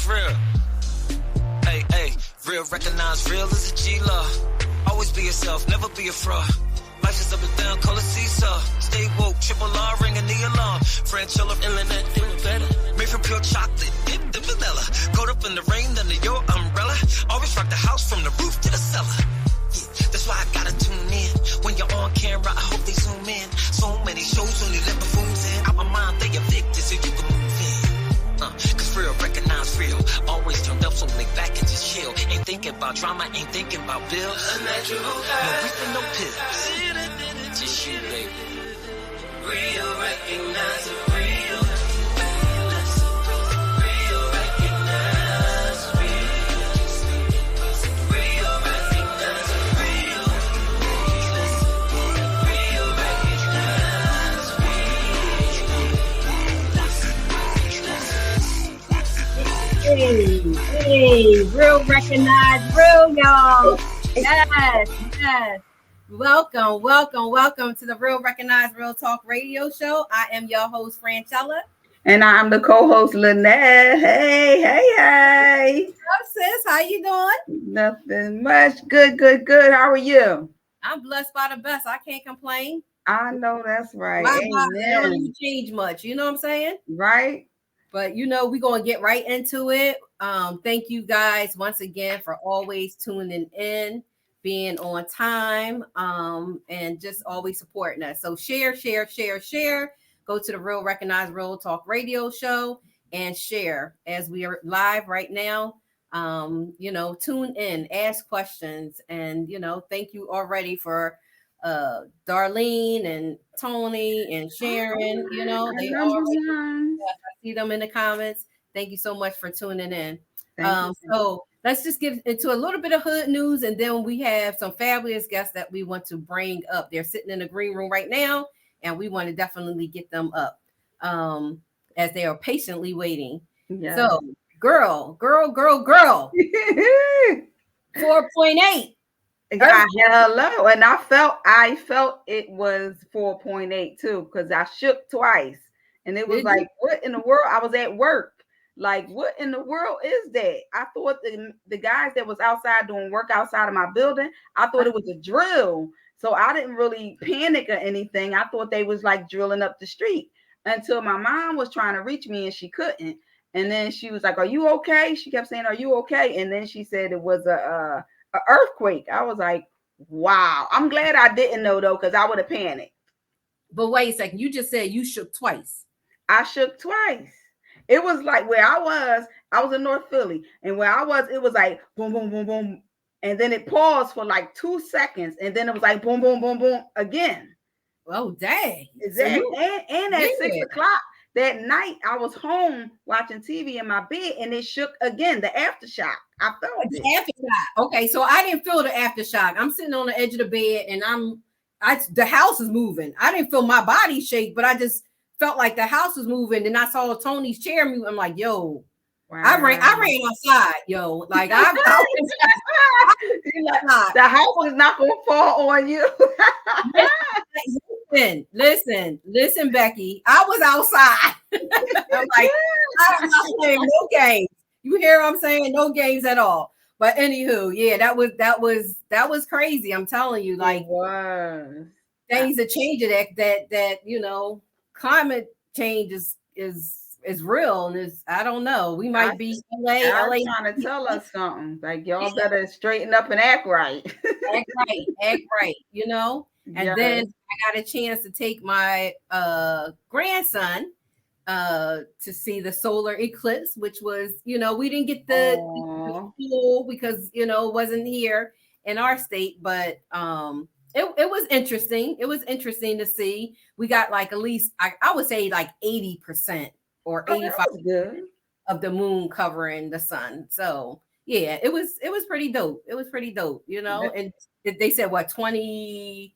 real. Hey, hey, real, recognize real as a G-Love. Always be yourself, never be a fraud. Life is up and down, call it seesaw. Stay woke, triple R, ringing the alarm. Franchella, Arlyanda, feeling better. Made from pure chocolate, dipped in vanilla. Coat up in the rain under your umbrella. Always rock the house from the roof to the cellar. Yeah, that's why I gotta tune in. When you're on camera, I hope they zoom in. So many shows only let buffoons in. Out my mind, they evicted so you can move in. Cause real, recognize real. Always turned up, so lay back and just chill. Ain't thinking about drama, ain't thinking about bills. A natural high. No reason, no pills. Just you, baby. Real, recognize real. Real, recognize real. Real, recognize real. Real, recognize real. Hey, real, recognize real, y'all. Yes, yes. Welcome to the Real Recognize Real Talk Radio Show. I am your host, Franchella. And I'm the co-host, Lynnette. Hey. What's up, sis? How you doing? Nothing much. Good. How are you? I'm blessed by the best. I can't complain. I know that's right. It don't even change much. You know what I'm saying? Right. But, we're going to get right into it. Thank you guys once again for always tuning in, being on time, and just always supporting us. So share. Go to the Real Recognize Real Talk Radio Show and share as we are live right now. Tune in, ask questions, and thank you already for Darlene and Tony and Sharon. They already, I see them in the comments. Thank you so much for tuning in. So let's just get into a little bit of hood news, and then we have some fabulous guests that we want to bring up. They're sitting in the green room right now, and we want to definitely get them up as they are patiently waiting. Yes. So, girl. 4.8. Hello, and I felt it was 4.8 too, because I shook twice, and it was what in the world? I was at work. Like, what in the world is that? I thought the guys that was outside doing work outside of my building, I thought it was a drill. So I didn't really panic or anything. I thought they was like drilling up the street until my mom was trying to reach me and she couldn't. And then she was like, "Are you okay?" She kept saying, "Are you okay?" And then she said it was a earthquake. I was like, wow. I'm glad I didn't know though, because I would have panicked. But wait a second. You just said you shook twice. I shook twice. It was like where I was in North Philly, and where I was, it was like boom, boom, boom, boom. And then it paused for like 2 seconds, and then it was like boom, boom, boom, boom again. Oh, dang. Exactly. And at 6 o'clock that night, I was home watching TV in my bed, and it shook again, the aftershock. I felt the aftershock. Okay, so I didn't feel the aftershock. I'm sitting on the edge of the bed, and the house is moving. I didn't feel my body shake, but I just felt like the house was moving. Then I saw Tony's chair move. I'm like, yo, wow. I ran outside, yo. Like the house is not gonna fall on you. Listen, Becky. I was outside. I'm like, I'm not playing no games. You hear what I'm saying? No games at all. But anywho, yeah, that was crazy. I'm telling you, like, things are changing. That climate change is real, and I don't know. We might be LA trying to tell us something. Like, y'all better straighten up and act right. act right. And then I got a chance to take my grandson to see the solar eclipse, which was, we didn't get the pool because it wasn't here in our state, but it was interesting. It was interesting to see. We got like at least I would say like 80% or 85% of the moon covering the sun. So yeah, it was pretty dope. It was pretty dope, and they said what 20,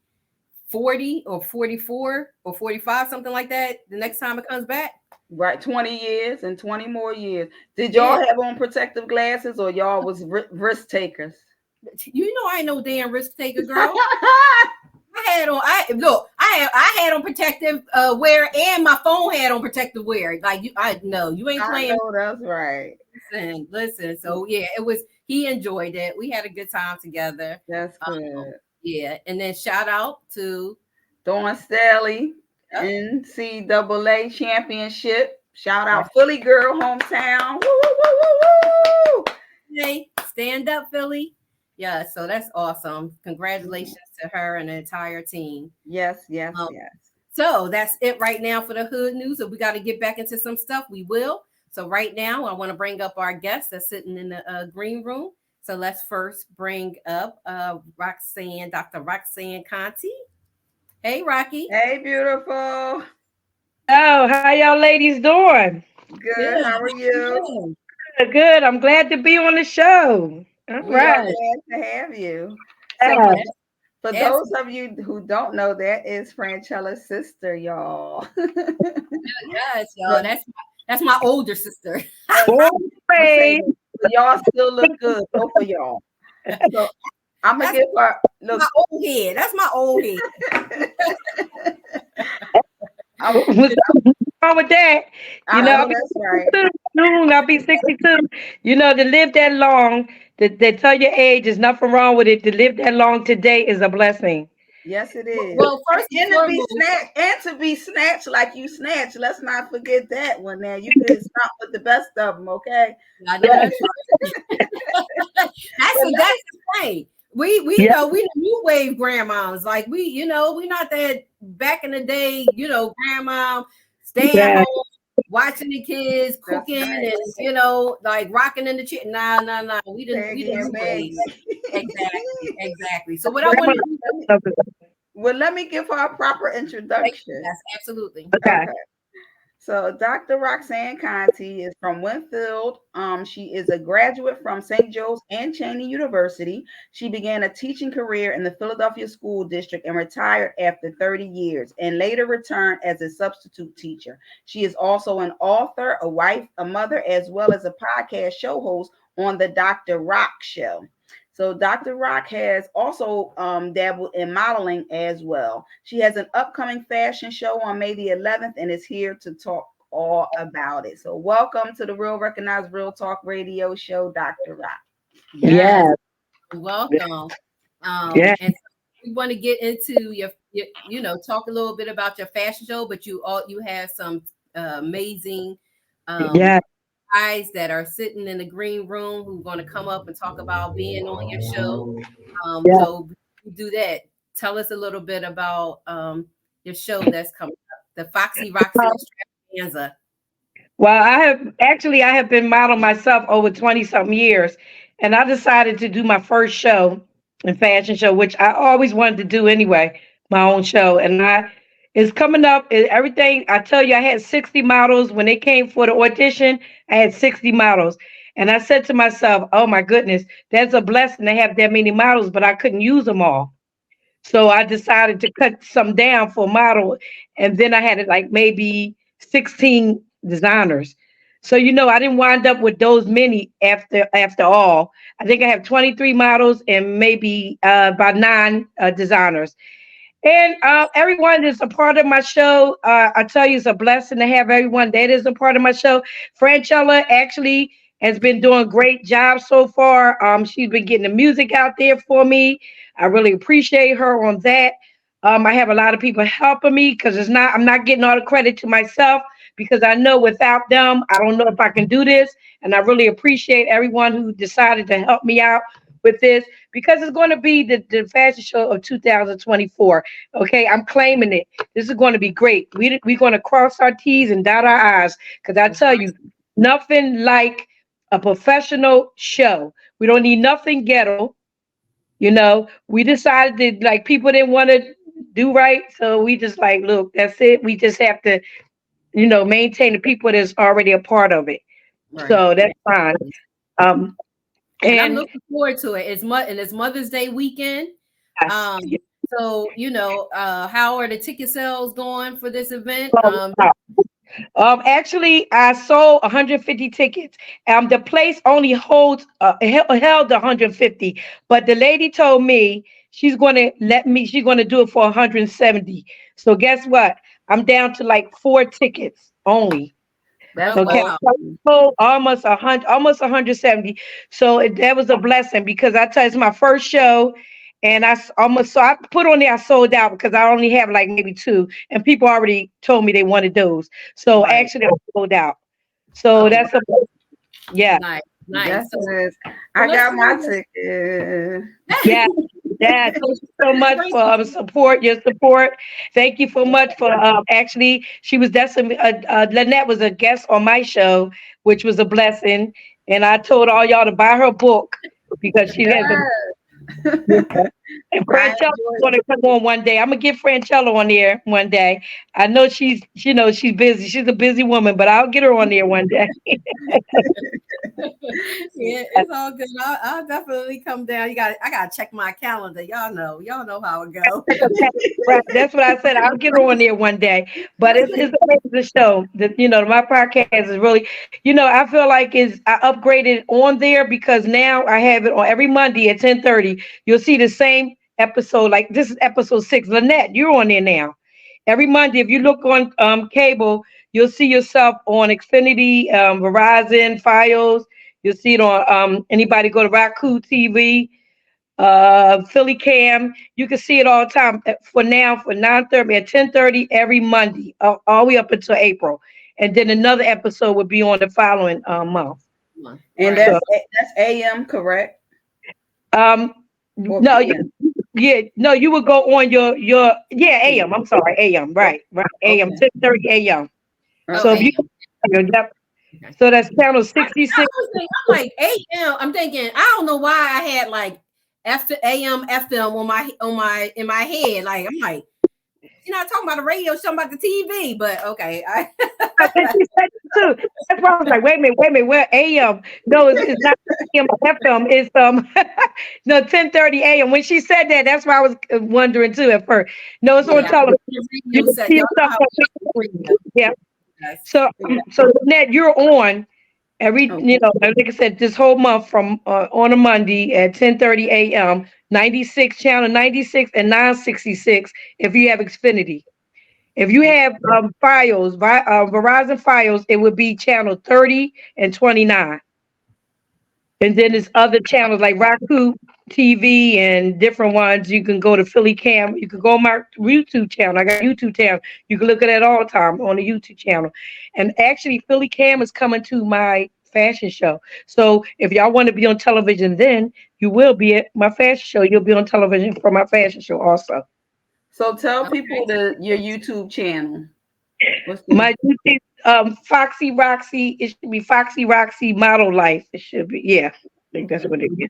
40 or 44 or 45, something like that, the next time it comes back. Right, 20 years and 20 more years. Did y'all have on protective glasses, or y'all was risk takers? I ain't no damn risk taker, girl. I had on protective wear, and my phone had on protective wear. Like you ain't playing. I know, that's right. Listen. So yeah, it was. He enjoyed it. We had a good time together. That's good. Yeah, and then shout out to Dawn Staley, yep, NCAA championship. Shout right. out Philly girl, hometown. Woo, woo, woo, woo, woo. Hey, stand up, Philly. Yeah, so that's awesome. Congratulations to her and the entire team. Yes, yes, Um, yes. so that's it right now for the hood news. If we got to get back into some stuff, we will. So right now, I want to bring up our guest that's sitting in the green room. So let's first bring up Roxanne, Dr. Roxanne Contee. Hey, Rocky. Hey, beautiful. Oh, how y'all ladies doing? Good. Good. How are you? Good. I'm glad to be on the show. All We are right. glad to have you. So Yeah. for those of you who don't know, that is Franchella's sister, y'all. Yes, y'all. But That's my older sister. Boy, I'm saying, but y'all still look good, both of y'all. So I'm gonna That's give her look. my old head. That's my old head. what's wrong with that? I know that's right. I'll be 62. To live that long, they tell your age, there's nothing wrong with it. To live that long today is a blessing. Yes, it is. Well, first and And to be foremost, snatched, like you snatched. Let's not forget that one. Now you could stop with the best of them, okay? I know that's right. that's But that's the thing. We Yeah. know we the new wave grandmas. Like we not that back in the day, grandma staying Yeah. home, watching the kids, that's cooking, right. and like rocking in the chair. Nah. We Peggy the and new wave. Maggie. Exactly. So what I want to do, Well, let me give her a proper introduction. yes, absolutely. Okay. Okay. So Dr. Roxanne Contee is from Winfield. She is a graduate from St. Joe's and Cheney University. She began a teaching career in the Philadelphia School District and retired after 30 years and later returned as a substitute teacher. She is also an author, a wife, a mother, as well as a podcast show host on the Dr. Rock Show. So Dr. Rock has also dabbled in modeling as well. She has an upcoming fashion show on May the 11th and is here to talk all about it. So welcome to the Real Recognized Real Talk Radio Show, Dr. Rock. Yes, Yeah. welcome. Yeah. And we want to get into your talk a little bit about your fashion show, but you have some amazing Yeah. guys that are sitting in the green room who are going to come up and talk about being on your show. Yeah. So you do that. Tell us a little bit about your show that's coming up, the Foxy Roxanne Extravaganza. Well, I have been modeling myself over 20 something years, and I decided to do my first show and fashion show, which I always wanted to do anyway, my own show. And it's coming up. Everything I tell you, I had 60 models when they came for the audition. I had 60 models, and I said to myself, "Oh my goodness, that's a blessing to have that many models," but I couldn't use them all. So I decided to cut some down for a model, and then I had it like maybe 16 designers. So I didn't wind up with those many after all. I think I have 23 models and maybe about nine designers. And everyone is a part of my show. I tell you, it's a blessing to have everyone that is a part of my show. Franchella actually has been doing a great job so far. She's been getting the music out there for me. I really appreciate her on that. I have a lot of people helping me because I'm not getting all the credit to myself because I know without them, I don't know if I can do this. And I really appreciate everyone who decided to help me out with this because it's going to be the fashion show of 2024. Okay, I'm claiming it. This is going to be great. We're going to cross our T's and dot our I's because I tell you, nothing like a professional show. We don't need nothing ghetto. We decided that like people didn't want to do right, so we just like, look, that's it. We just have to, maintain the people that's already a part of it. Right. So that's fine. Um, And I'm and looking forward to it. It's Mother's Day weekend. yes, Um, so how are the ticket sales going for this event? Actually, I sold 150 tickets. The place only held 150, but the lady told me she's going to do it for 170. So guess what? I'm down to like four tickets only. That's Oh, Okay, wow. awesome. almost 100, almost 170. So that was a blessing because I tell you, it's my first show, and almost so I put on there I sold out because I only have like maybe two, and people already told me they wanted those. So Right. actually, I sold out. So Oh, wow. that's a yeah, Nice. Nice. That's So, it. so I let's got my bring ticket. yeah. Yeah, thank you so much for your support. Thank you so much for actually Lynette was a guest on my show, which was a blessing. And I told all y'all to buy her book because she has a Yes. and I Francella's enjoyed gonna come on one day. I'm gonna get Francella on there one day. I know she's busy. She's a busy woman, but I'll get her on there one day. Yeah, it's all good. I'll definitely come down. I gotta check my calendar. Y'all know how it go. Right, that's what I said. I'll get her on there one day. But it's a amazing show. My podcast is really, I feel like I upgraded on there because now I have it on every Monday at 10:30. You'll see the same episode. Like this is episode 6. Lynette, you're on there now. Every Monday, if you look on cable, you'll see yourself on Xfinity, Verizon, Fios. You'll see it on anybody go to Roku TV, Philly Cam. You can see it all the time. For now, for 9:30 at 10:30 every Monday, all the way up until April, and then another episode would be on the following month. and Right. So, that's AM, correct? um, Or no, PM? yeah, no, you would go on your AM. I'm sorry, AM, right, AM, Okay. 10:30 AM. Oh, So if Okay. you, AM. yep, Okay. so that's channel I 66. was thinking, I'm like AM. I'm thinking, I don't know why I had like after AM FM in my head. Like I'm like, you're not talking about the radio, talking about the TV. But okay, I think she said it too. That's why I was like, wait a minute, where AM? No, it's not AM FM. It's no 10:30 AM. When she said that, that's why I was wondering too at first. No, it's on yeah, television. the You radio can set. see Y'all know yourself how on we on the radio. Facebook. Yeah. Yes. So Ned, you're on every Okay. like I said, this whole month from on a Monday at 10:30 AM, 96 channel 96 and 966 if you have Xfinity. If you Okay. have Verizon Fios, it would be channel 30 and 29. And then there's other channels like Roku TV and different ones. You can go to Philly Cam. You can go on my YouTube channel. I got a YouTube channel. You can look at that all the time on the YouTube channel. And actually, Philly Cam is coming to my fashion show. So if y'all want to be on television, then you will be at my fashion show. You'll be on television for my fashion show also. So tell people Okay. your YouTube channel. What's the My YouTube, Foxy Roxy. It should be Foxy Roxy Model Life. It should be. Yeah, I think that's okay? what it is.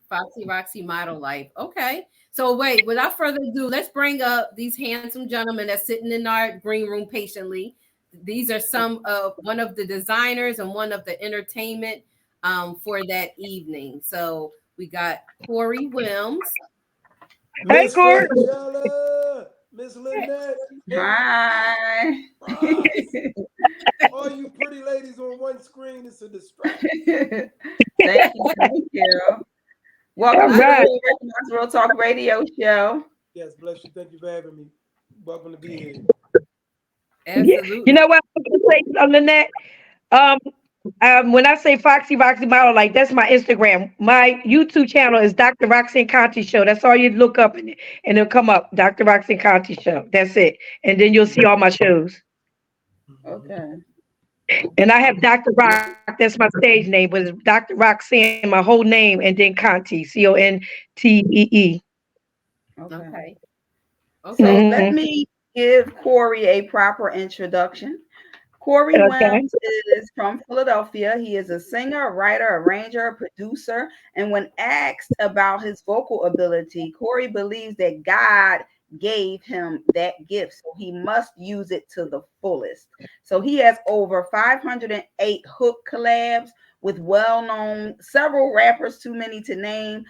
Foxy Roxy Model Life. Okay. So wait, without further ado, let's bring up these handsome gentlemen that's sitting in our green room patiently. These are some of one of the designers and one of the entertainment for that evening. So we got Corey Wims. Hey, Miss Corey. Franchella, Miss Lynette, Hi. Ross. All you pretty ladies on one screen is a distraction. Thank you. Thank you. All Welcome to the right. Real Recognize Real Talk Radio Show. Yes, bless you. Thank you for having me. Welcome to be here. Yeah. You Absolutely. know what I was going to say, Lynette? Um, when I say Foxy Roxy Model, like that's my Instagram. My YouTube channel is Dr. Roxanne Conte Show. That's all you look up and it'll come up. Dr. Roxanne Conte Show. That's it. And then you'll see all my shows. Okay. And I have Dr. Rock, that's my stage name, but it's Dr. Roxanne, my whole name, and then Conte, Contee. Okay. Okay. So Okay. let Mm-hmm. me give Corey a proper introduction. Corey Okay. Wims is from Philadelphia. He is a singer, writer, arranger, producer. And when asked about his vocal ability, Corey believes that God gave him that gift. So he must use it to the fullest. So he has over 508 hook collabs with well-known several rappers, too many to name,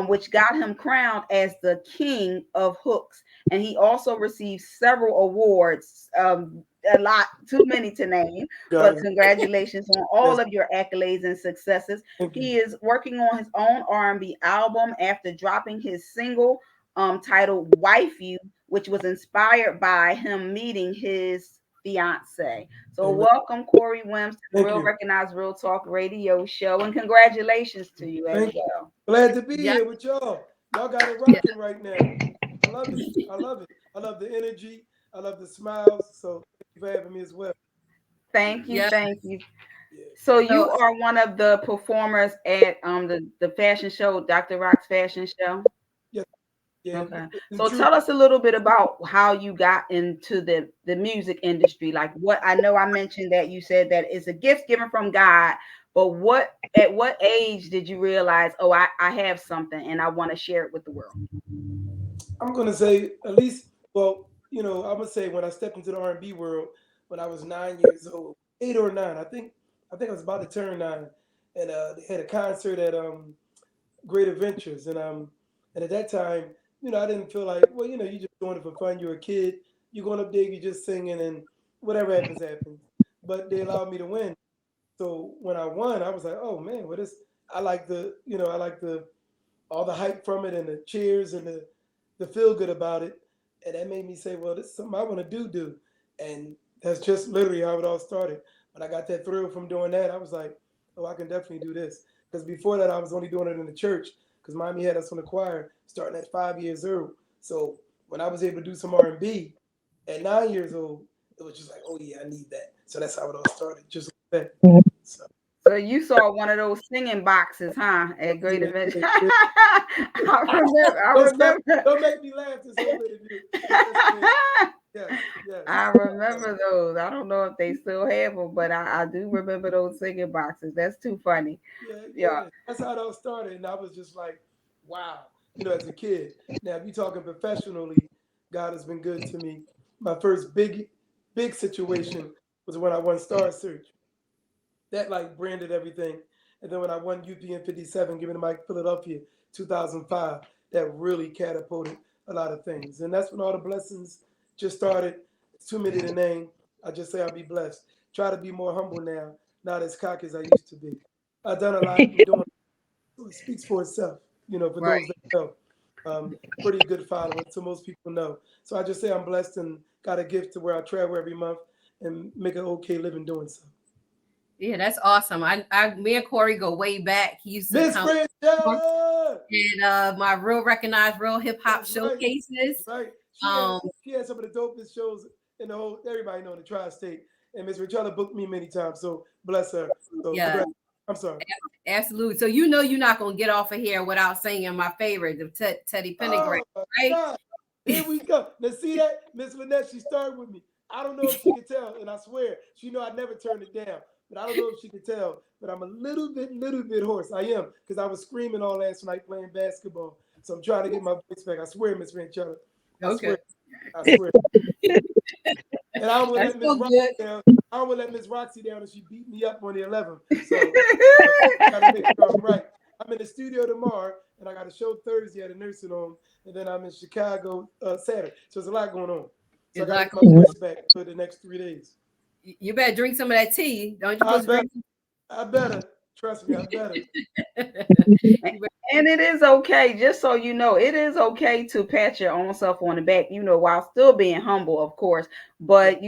which got him crowned as the king of hooks. And he also received several awards, a lot, too many to name, Got but it. congratulations on all Yes, of your accolades and successes. thank you. He is working on his own R&B album after dropping his single titled Wife You, which was inspired by him meeting his fiance. So Amen. welcome, Corey Wims, to the Thank Real you. Recognize Real Talk Radio Show, and congratulations to you as Thank you. well. Glad to be Yeah. here with y'all. Y'all got it Yeah. rocking right now. I love it. I love it. I love the energy. I love the smiles. So thank you for having me as well. Thank you, Yeah. thank you. Yeah. So So you are one of the performers at the fashion show, Dr. Rock's fashion show. Yeah. Yeah. Okay. In So truth, tell us a little bit about how you got into the music industry. Like what I know I mentioned that you said that it's a gift given from God, but at what age did you realize, oh, I have something and I want to share it with the world? I'm gonna say at least. Well, I'm gonna say when I stepped into the R&B world when I was 9 years old, 8 or 9. I think I was about to turn 9, and they had a concert at Great Adventures, and at that time, I didn't feel like, well, you're just doing it for fun. You're a kid. You're going up there, you're just singing, and whatever happens, happens. But they allowed me to win. So when I won, I was like, oh man, what is? I like the all the hype from it and the cheers and the feel good about it, and that made me say, well, this is something I want to do, and that's just literally how it all started. When I got that thrill from doing that, I was like, oh, I can definitely do this. Because before that, I was only doing it in the church because mommy had us on the choir starting at 5 years old. So when I was able to do some R&B at 9 years old, it was just like, oh yeah, I need that. So that's how it all started, just like that. So So you saw one of those singing boxes, huh? At Great yeah, Event. yeah, yeah. I remember. I Don't stop. remember. Don't make me laugh this whole interview. Yes, man. Yes, yes. I remember those. I don't know if they still have them, but I do remember those singing boxes. That's too funny. Yeah, Yeah. yeah. That's how it all started. And I was just like, wow, as a kid. Now, if you're talking professionally, God has been good to me. My first big situation was when I won Star Search. That like branded everything. And then when I won UPN 57, giving to Mike Philadelphia 2005, that really catapulted a lot of things. And that's when all the blessings just started. It's too many to name. I just say I'll be blessed. Try to be more humble now, not as cocky as I used to be. I've done a lot. I'm doing it speaks for itself, for right. those that know. Pretty good following, so most people know. So I just say I'm blessed and got a gift to where I travel every month and make an okay living doing so. Yeah, that's awesome. Me and Corey go way back. He used to Miss come Frenchella! and my real recognized real hip hop That's showcases. right. Um, She had some of the dopest shows in the whole. Everybody know in the tri-state, and Miss Frenchella booked me many times. So bless her. So yeah, congrats. I'm sorry. absolutely. So you're not gonna get off of here without singing my favorite, the Teddy Pendergrass, Oh my right? God! Here we go. Now see that Miss Lynette? She started with me. I don't know if she could tell, and I swear she know I never turn it down. But I don't know if she could tell. But I'm a little bit hoarse. I am because I was screaming all last night playing basketball. So I'm trying to get my voice back. I swear, Miss Frenchella. I Okay, swear. I swear. And I don't want to that's let Miss so Roxy good. down. I don't want to let Miss Roxy down, and she beat me up on the 11th. So I gotta make sure I'm right. I'm in the studio tomorrow, and I got a show Thursday at a nursing home, and then I'm in Chicago Saturday. So there's a lot going on. So I got to get my voice back for the next 3 days. You better drink some of that tea. Don't you I supposed to better. drink? I better. Trust me, I better. And it is okay, just so you know, it is okay to pat your own self on the back, while still being humble, of course. But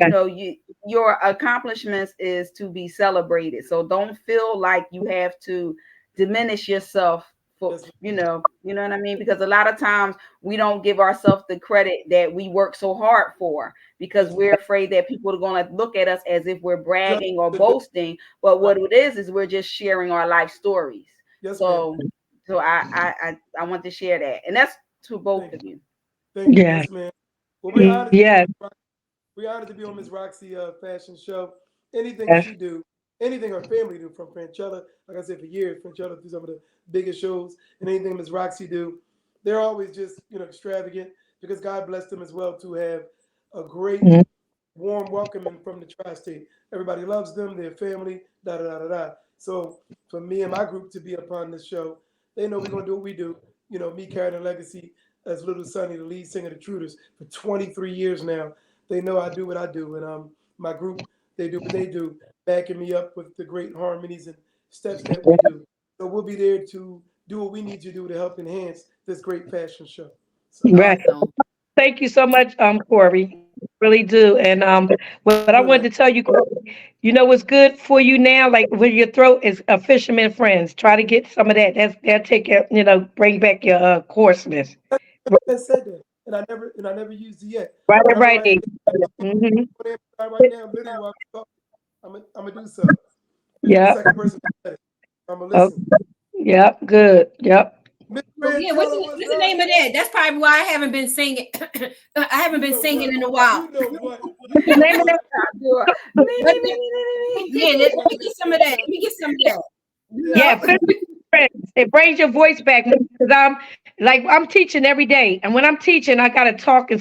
your accomplishments is to be celebrated. So don't feel like you have to diminish yourself for Yes, you know what I mean? Because a lot of times we don't give ourselves the credit that we work so hard for because yes, we're afraid that people are going to look at us as if we're just, bragging or boasting. But what it is we're just sharing our life stories. yes, ma'am. So I want to share that, and that's to both Thank you. of you. Thank you. Yeah. Yes, ma'am. Well, we're honored. Yes. We're honored to be on Miss Roxy fashion show. Anything Yes. she do, anything her family do, from Franchella, like I said, for years, Franchella do some of the biggest shows, and anything Miss Roxy do, they're always just extravagant because God blessed them as well to have a great Mhm. warm welcoming from the tri-state. Everybody loves them, their family, da da da da da. So for me and my group to be upon this show, they know we're gonna do what we do. Me carrying a legacy as Little Sonny, the lead singer of the Truders, for 23 years now. They know I do what I do, and my group, they do what they do, backing me up with the great harmonies and steps that we do. So we'll be there to do what we need to do to help enhance this great fashion show. So Right. Awesome. Thank you so much, Corey. really do. And what I wanted to tell you, you know what's good for you now, like with your throat, is a Fisherman Friends. Try to get some of that. That'll take it, bring back your coarseness. I said that, and I never used it yet. Right, But right. right now, literally, while I'm talking, I'm gonna do something. You're the Yep. second person that said it. I'm gonna Okay. listen. Yep. Good. Yep. Miss Yeah, what's Franchella, the name of that? That's probably why I haven't been singing. I haven't been singing in a while. You know what? The name of that. Yeah, let me get some of that. Let me get some of that. Yeah, Fisherman Friends. It brings your voice back because I'm teaching every day, and when I'm teaching, I gotta talk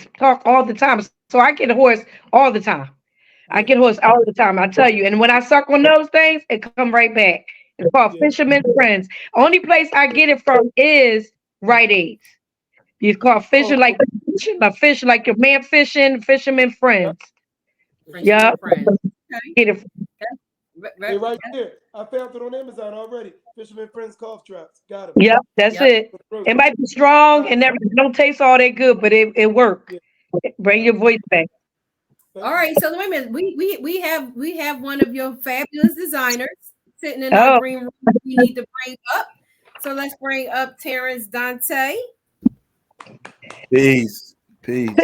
all the time. So I get hoarse all the time. I get hoarse all the time. I tell you. And when I suck on those things, it come right back. It's called Fisherman Friends. Only place I get it from is Rite Aids. It's called fishing like fishing like your man fishing, Fisherman Friends. Yeah. Get it. They're right there. I found it on Amazon already. Fisherman Friends cough drops. Got it. Yep, that's it. It might be strong and never don't taste all that good, but it works. Bring your voice back. All right, so wait a minute. We have one of your fabulous designers sitting in our green room. We need to bring up. So let's bring up Terrance Donte. Peace. Hello.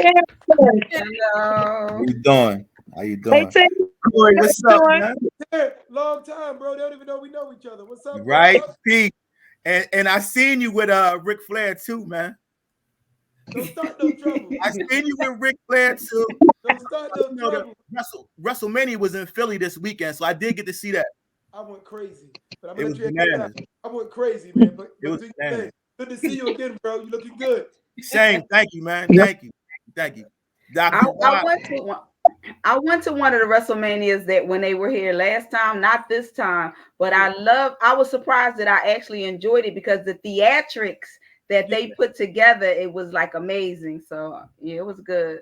How you doing? Hey, Boy, what's up, man? Hey, long time, bro. They don't even know we know each other. What's up, Right, bro? Pete. And I seen you with Ric Flair too, man. Don't start no trouble. I seen you with Ric Flair too. Don't start no trouble. WrestleMania was in Philly this weekend, so I did get to see that. I went crazy. But I'm It gonna was let you bananas. I went crazy, man. But It was do your bananas. thing. Good to see you again, bro. You looking good. Same. Thank you, man. Thank you. I went to one of the WrestleManias that when they were here last time, not this time, but I was surprised that I actually enjoyed it because the theatrics that they put together, it was like amazing. So yeah, it was good.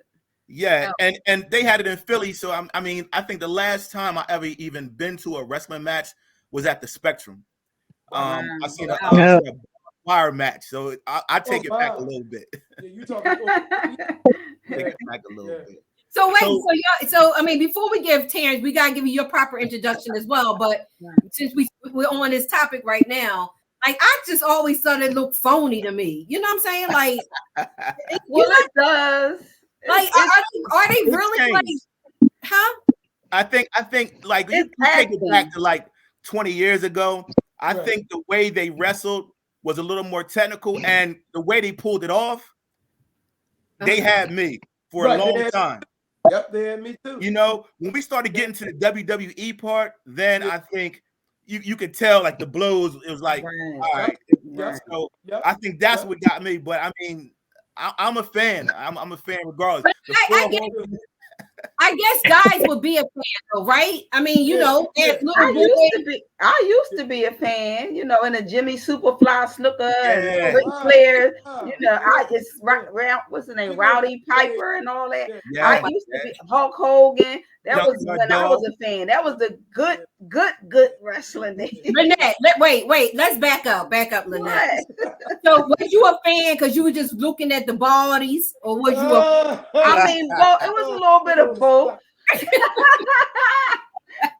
Yeah, and they had it in Philly. So I think the last time I ever even been to a wrestling match was at the Spectrum. I seen a fire match, so I take it back a little bit. Yeah, you talking? Take it back a little bit. So wait, so I mean, before we give Terrance, we gotta give you your proper introduction as well. But since we're on this topic right now, like I just always thought it looked phony to me. You know what I'm saying? Like, it does. Like, are they really changed. Like, huh? I think like you take it back to like 20 years ago. I think the way they wrestled was a little more technical, and the way they pulled it off, they had me for a long time. Yep, they had me too. You know, when we started getting to the WWE part, then I think you could tell like the blows. It was like, all right. So I think that's what got me. But I mean, I'm a fan. I'm a fan regardless. I guess guys would be a fan, though, right? I mean, you know, I used to be a fan, you know, in a Jimmy Superfly Snooker and Ric Flair, you know, I just what's his name, Rowdy Piper and all that. I used to be Hulk Hogan. That was when I was a fan. That was the good wrestling days. Lynette, wait, let's back up, Lynette. So was you a fan because you were just looking at the bodies, or was you I mean, well, it was a little bit of both. It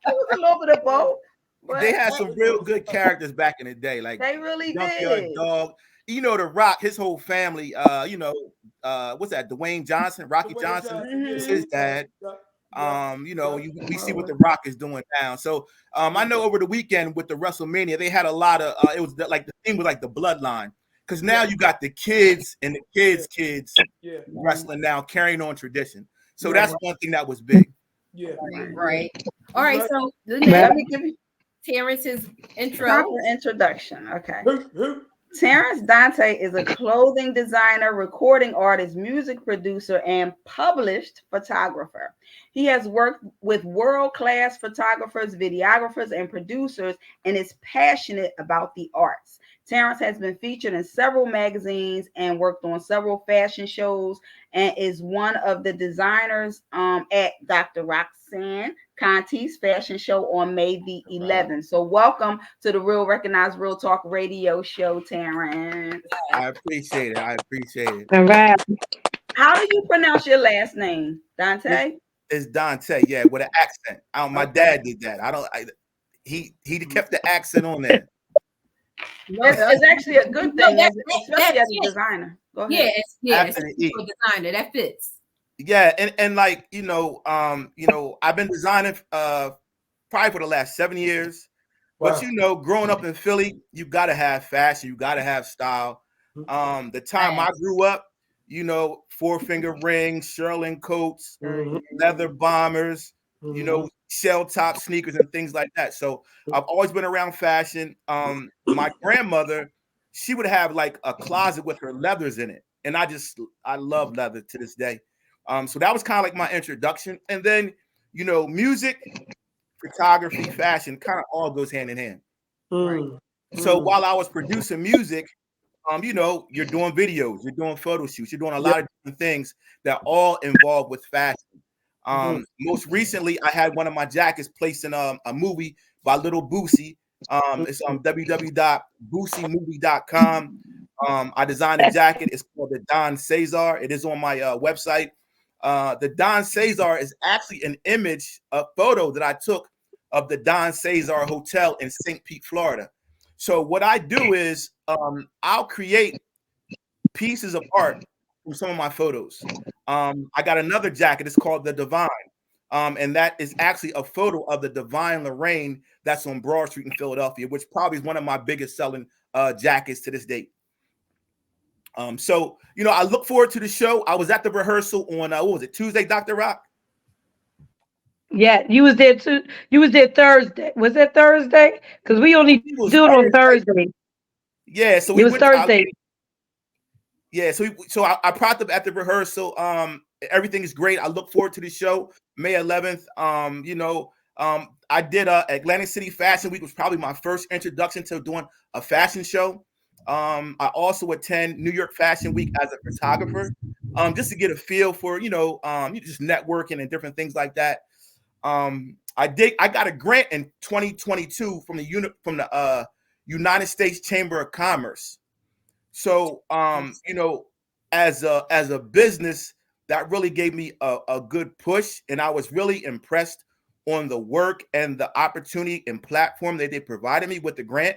was a little bit of both. They had some real good characters back in the day, like they really did. Dog. You know, The Rock, his whole family, you know, what's that? Dwayne Johnson, Rocky Johnson is his dad. You know, we see what The Rock is doing now. So I know over the weekend with the WrestleMania, they had a lot of it was like the theme was like the bloodline. Because now you got the kids and the kids wrestling now, carrying on tradition. So that's one thing that was big. Yeah. Right. All right. So let me give you Terrance's introduction. Okay. Terrance Donte is a clothing designer, recording artist, music producer, and published photographer. He has worked with world-class photographers, videographers, and producers, and is passionate about the arts. Terrance has been featured in several magazines and worked on several fashion shows, and is one of the designers at Dr.RoxanneContee's fashion show on May the 11th. So welcome to the Real Recognized Real Talk Radio Show, Terrance. I appreciate it. All right. How do you pronounce your last name, Donte? It's Donte, yeah, with an accent. My dad did that. He kept the accent on there. No, It's actually a good thing, especially as a fits. designer. Go ahead. It's a designer that fits. Yeah, and like I've been designing probably for the last 7 years. Wow. But growing up in Philly, you gotta have fashion, you gotta have style. The time I grew up, four-finger rings, shearling coats, leather bombers, shell top sneakers and things like that. So I've always been around fashion. My grandmother, she would have like a closet with her leathers in it, and I love leather to this day. So that was kind of like my introduction, and then music, photography, fashion kind of all goes hand in hand. Right. So while I was producing music, you're doing videos, you're doing photo shoots, you're doing a lot of different things that all involve with fashion. Most recently, I had one of my jackets placed in a movie by Little Boosie. It's on www.boosiemovie.com. I designed a jacket. It's called the Don Cesar. It is on my website. The Don Cesar is actually an image, a photo that I took of the Don Cesar Hotel in St. Pete, Florida. So what I do is I'll create pieces of art from some of my photos. I got another jacket. It's called the Divine. And that is actually a photo of the Divine Lorraine that's on Broad Street in Philadelphia, which probably is one of my biggest selling jackets to this date. So, I look forward to the show. I was at the rehearsal on, what was it, Tuesday, Dr. Rock? Yeah, you was there too. You was there Thursday. Was that Thursday? Because we only do it on Thursday. Yeah, so it was Thursday. So I propped up at the rehearsal. Everything is great. I look forward to the show, May 11th. I did Atlantic City Fashion Week was probably my first introduction to doing a fashion show. I also attend New York Fashion Week as a photographer, just to get a feel for, just networking and different things like that. I got a grant in 2022 from the United States Chamber of Commerce. So, as a business, that really gave me a good push, and I was really impressed on the work and the opportunity and platform that they provided me with the grant.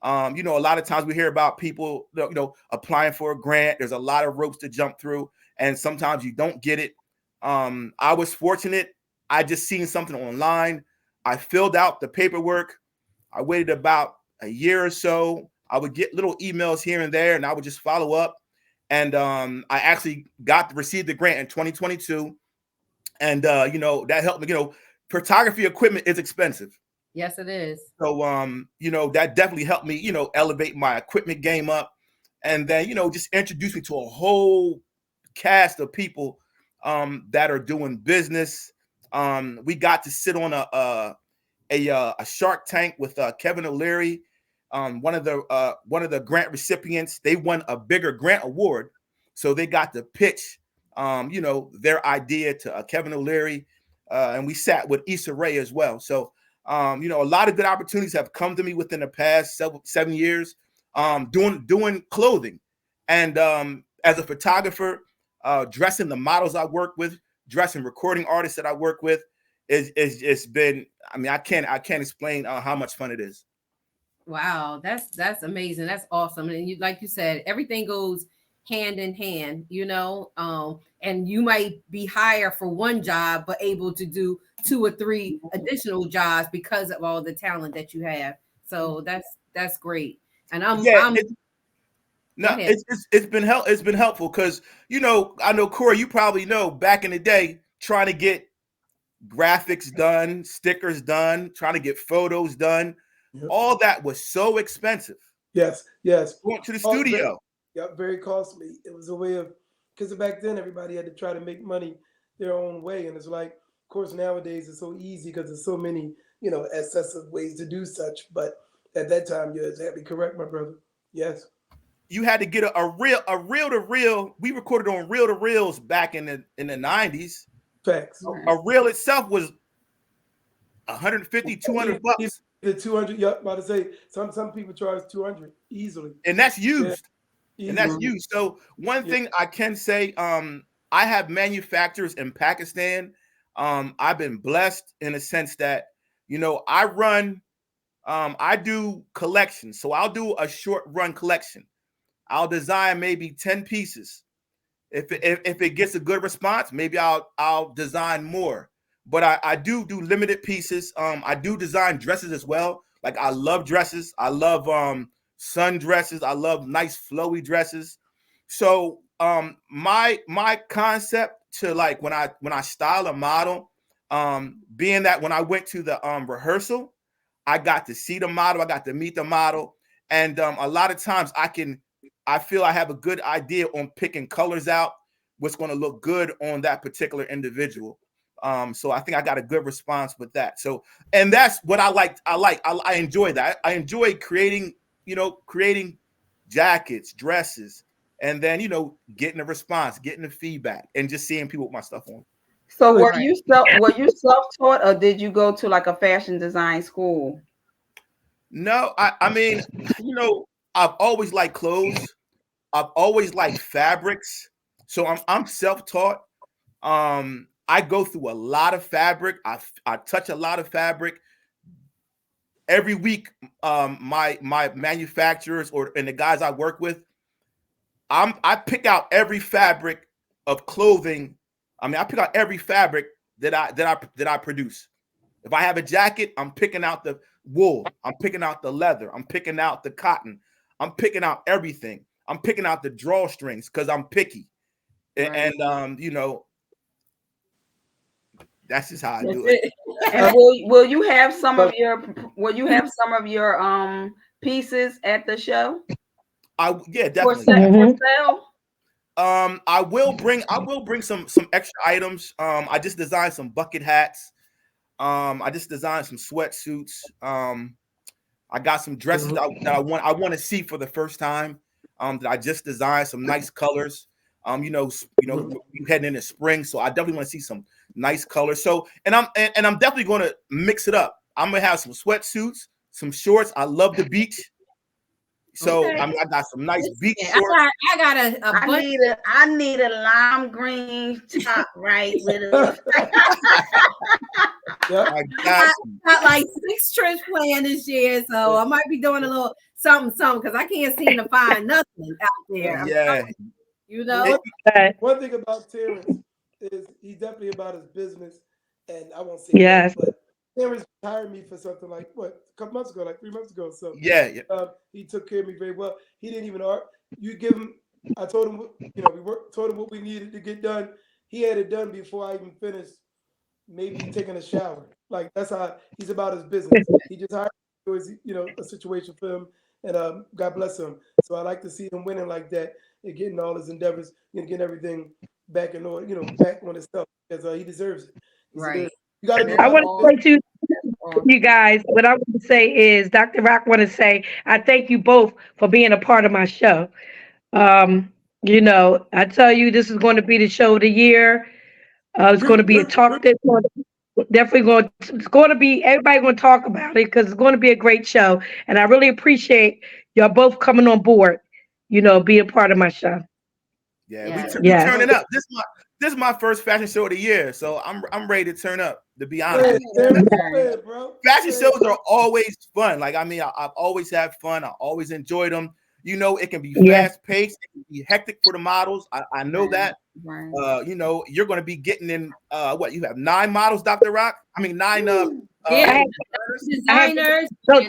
A lot of times we hear about people, applying for a grant. There's a lot of ropes to jump through, and sometimes you don't get it. I was fortunate. I just seen something online. I filled out the paperwork. I waited about a year or so. I would get little emails here and there, and I would just follow up. And I actually received the grant in 2022. And, that helped me. Photography equipment is expensive. Yes, it is. So, that definitely helped me, elevate my equipment game up. And then, just introduce me to a whole cast of people that are doing business. We got to sit on a Shark Tank with Kevin O'Leary, one of the grant recipients. They won a bigger grant award, so they got to pitch, their idea to Kevin O'Leary, and we sat with Issa Rae as well. So, a lot of good opportunities have come to me within the past 7 years, doing clothing, and as a photographer, dressing the models I work with, dressing recording artists that I work with. It's been, I can't explain how much fun it is. Wow, that's amazing. That's awesome. And like you said, everything goes hand in hand, and you might be hired for one job, but able to do 2 or 3 additional jobs because of all the talent that you have. So that's great. And it's been helpful because, I know, Corey, you probably know back in the day, trying to get graphics done, stickers done, trying to get photos done. Yep. All that was so expensive. Yes. Going to the studio. Very costly. It was a way of, because back then everybody had to try to make money their own way. And it's like, of course, nowadays it's so easy because there's so many, excessive ways to do such. But at that time, you're exactly correct, my brother. Yes. You had to get a reel to reel. We recorded on reel to reels back in the 90s. Facts. A reel itself was $150, $200. The 200. Yep, about to say some people charge 200 easily, and that's used. Yeah. And that's used. So one thing I can say, I have manufacturers in Pakistan. I've been blessed in a sense that, you know, I do collections. So I'll do a short run collection. I'll design maybe 10 pieces. If it gets a good response, maybe I'll design more. But I do limited pieces. I do design dresses as well. Like I love dresses. I love sun dresses. I love nice flowy dresses. So my concept to like when I style a model, being that when I went to the rehearsal, I got to see the model, I got to meet the model, and a lot of times I feel I have a good idea on picking colors out, what's going to look good on that particular individual. So I think I got a good response with that. So, and that's what I like. I enjoy that. I enjoy creating jackets, dresses, and then, getting a response, getting the feedback, and just seeing people with my stuff on. So were you self-taught, or did you go to like a fashion design school? No, I mean, I've always liked clothes. I've always liked fabrics. So I'm self-taught. I go through a lot of fabric. I touch a lot of fabric. Every week, my manufacturers and the guys I work with, I pick out every fabric of clothing. I mean, I pick out every fabric that I produce. If I have a jacket, I'm picking out the wool. I'm picking out the leather. I'm picking out the cotton. I'm picking out everything. I'm picking out the drawstrings because I'm picky. Right. And that's just how I do it. And will you have some of your pieces at the show? Yeah, definitely. For sale? I will bring some extra items. I just designed some bucket hats. I just designed some sweatsuits. I got some dresses that I want to see for the first time. That I just designed some nice colors. You heading into spring, so I definitely want to see some nice colors. So, and I'm definitely going to mix it up. I'm gonna have some sweatsuits, some shorts. I love the beach. So okay. I mean, I got some nice beach shorts. I got a bunch. I need a lime green top, right? With a I got like 6 trips planned this year, so I might be doing a little something because I can't seem to find nothing out there. Yeah, One thing about Terrance is he's definitely about his business, and I won't say yes. that, but Terrance hired me for something like a couple months ago, like 3 months ago. So yeah. He took care of me very well. He didn't even you give him. I told him, told him what we needed to get done. He had it done before I even finished. Maybe taking a shower. Like that's how he's about his business. He just hired me. It was a situation for him, and God bless him. So I like to see him winning like that and getting all his endeavors, getting everything back in order, back on his stuff because he deserves it. Right. You got to be. I want to say to you guys, what I want to say is, Dr. Rock want to say, I thank you both for being a part of my show. I tell you, this is going to be the show of the year. It's going to be a talk that's definitely going. It's going to be everybody going to talk about it because it's going to be a great show, and I really appreciate y'all both coming on board. Being part of my show. Yeah, we turning up. This is my first fashion show of the year, so I'm ready to turn up. To be honest, fashion shows are always fun. Like I mean, I've always had fun. I always enjoyed them. It can be fast paced. It can be hectic for the models. I know that. Right. You're going to be getting in. What you have 9 models, Dr. Rock? I mean 9 designers. So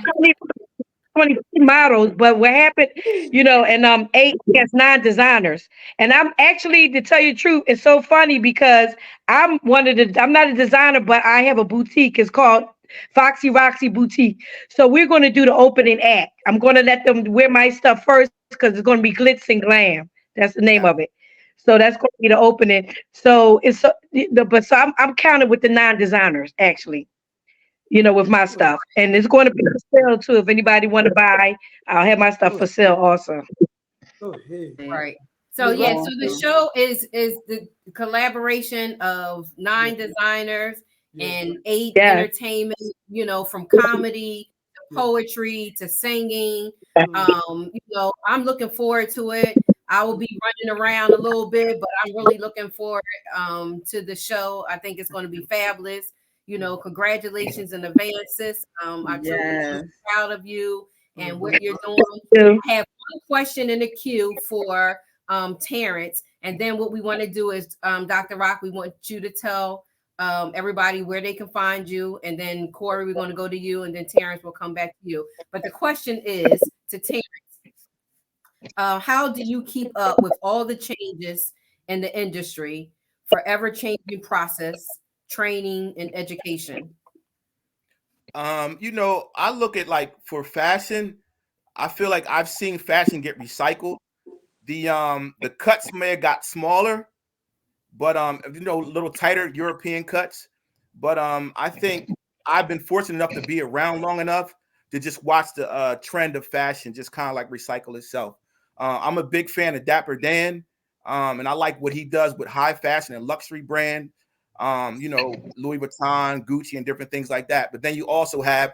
20 models, but what happened, and 8, yes, 9 designers. And I'm actually, to tell you the truth, it's so funny because I'm not a designer, but I have a boutique. It's called Foxy Roxy Boutique. So we're going to do the opening act. I'm going to let them wear my stuff first because it's going to be glitz and glam. That's the name of it. So that's going to be the opening. So I'm counted with the 9 designers actually. With my stuff. And it's going to be for sale too. If anybody want to buy, I'll have my stuff for sale also. Right. So so the show is the collaboration of 9 designers and 8 entertainment, from comedy to poetry to singing. I'm looking forward to it. I will be running around a little bit, but I'm really looking forward to the show. I think it's going to be fabulous. Congratulations in advance, sis. I truly am proud of you and what you're doing. I have one question in the queue for Terrance, and then what we want to do is, Dr. Rock, we want you to tell everybody where they can find you, and then Corey, we're going to go to you, and then Terrance will come back to you. But the question is to Terrance. How do you keep up with all the changes in the industry, forever changing process, training, and education? I look at, like, for fashion, I feel like I've seen fashion get recycled. The cuts may have got smaller, but a little tighter European cuts. But I think I've been fortunate enough to be around long enough to just watch the trend of fashion just kind of like recycle itself. I'm a big fan of Dapper Dan, and I like what he does with high fashion and luxury brand, Louis Vuitton, Gucci, and different things like that. But then you also have,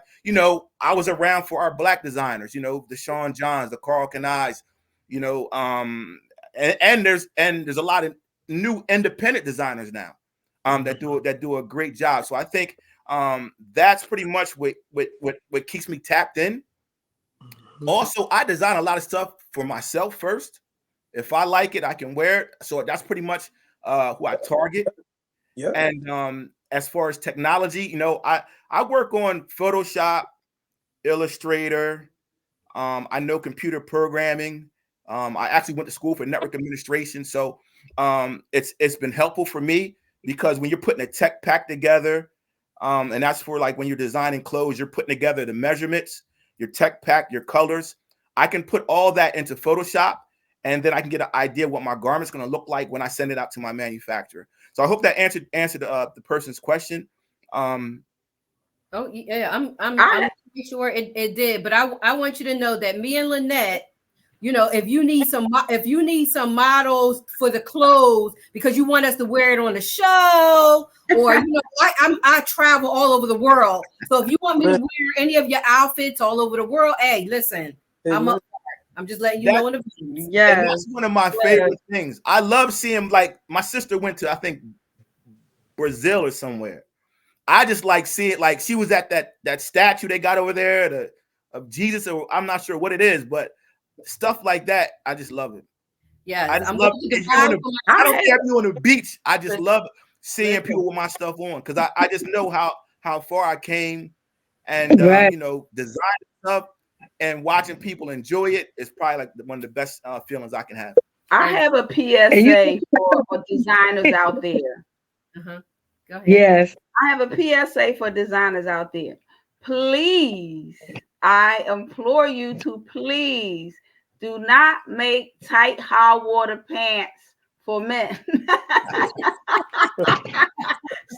I was around for our Black designers, the Sean Johns, the Carl Kanais, and there's a lot of new independent designers now that do a great job. So I think that's pretty much what keeps me tapped in. Also, I design a lot of stuff for myself first. If I like it, I can wear it. So that's pretty much who I target. Yeah. And as far as technology, I work on Photoshop, Illustrator. I know computer programming. I actually went to school for network administration. So it's been helpful for me, because when you're putting a tech pack together, and that's for, like, when you're designing clothes, you're putting together the measurements, your tech pack, your colors. I can put all that into Photoshop, and then I can get an idea of what my garment's going to look like when I send it out to my manufacturer. So I hope that answered the person's question. Oh yeah, I'm sure it did, but I want you to know that me and Lynette, if you need some models for the clothes because you want us to wear it on the show, or I travel all over the world. So if you want me to wear any of your outfits all over the world, hey, listen, I'm up for it. I'm just letting you know in advance. Yeah, that's one of my favorite things. I love seeing, like, my sister went to, I think, Brazil or somewhere. I just like seeing, like, she was at that statue they got over there of Jesus, or I'm not sure what it is, but stuff like that, I just love it. Yeah, I just love it. I don't care if you're on the beach. I just love seeing people with my stuff on, because I just know how far I came, and designing stuff and watching people enjoy it is probably like one of the best feelings I can have. I have a PSA for designers out there. Go ahead. Yes. I have a PSA for designers out there. Please, I implore you to please do not make tight high water pants for men.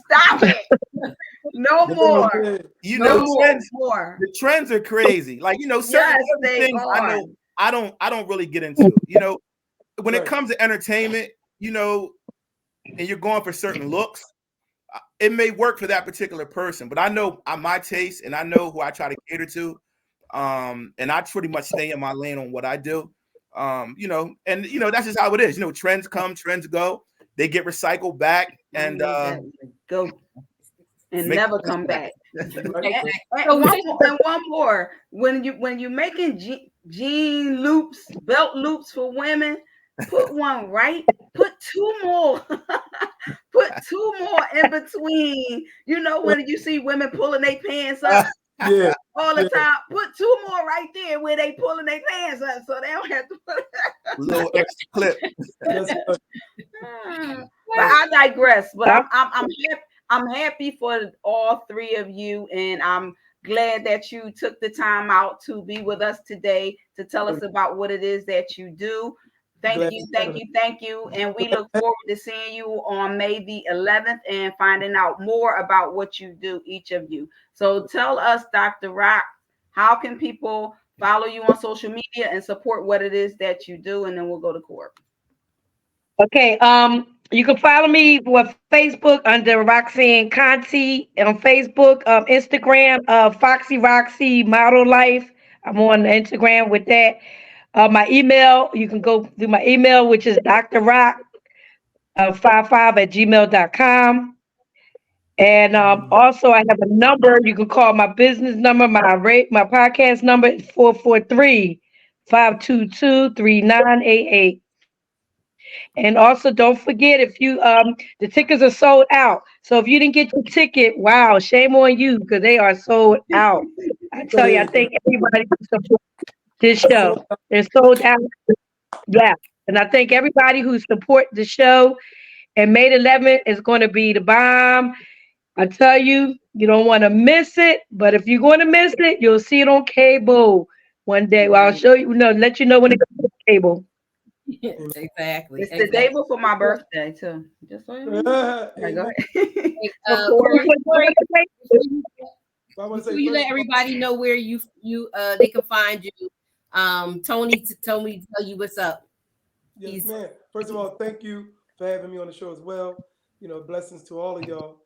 Stop it. No more. The trends are crazy. Like, certain things I don't really get into. When it comes to entertainment, and you're going for certain looks, it may work for that particular person, but I know my taste, and I know who I try to cater to. And I pretty much stay in my lane on what I do. And that's just how it is. Trends come, trends go. They get recycled back and go and never come back. And one more. When you're making jean loops, belt loops for women, put one right. Put two more. Put two more in between. When you see women pulling their pants up all the time, put two more right there where they pulling their pants up, so they don't have to put a little extra clip. But I digress. But I'm happy for all three of you, and I'm glad that you took the time out to be with us today to tell us about what it is that you do. Thank you. And we look forward to seeing you on May the 11th and finding out more about what you do, each of you. So tell us, Dr. Rock, how can people follow you on social media and support what it is that you do? And then we'll go to court. Okay. You can follow me on Facebook under Roxanne Contee on Facebook, Instagram, Foxy Roxy Model Life. I'm on Instagram with that. My email, you can go through my email, which is drrock55@gmail.com. And also, I have a number. You can call my business number. My podcast number is 443-522-3988. And also, don't forget, if you the tickets are sold out. So if you didn't get your ticket, wow, shame on you because they are sold out. I tell you, I think everybody who support this show, they're sold out. Yeah, and I think everybody who support the show and May 11th is going to be the bomb. I tell you, you don't want to miss it. But if you're going to miss it, you'll see it on cable one day. Well, I'll show you. No, let you know when it comes to cable. Exactly. It's the day before my birthday too. Just so you know. Right, go ahead. Corey, you let everybody know where they can find you. Tony told me to tell you what's up. Yes, man. First of all, thank you for having me on the show as well. Blessings to all of y'all.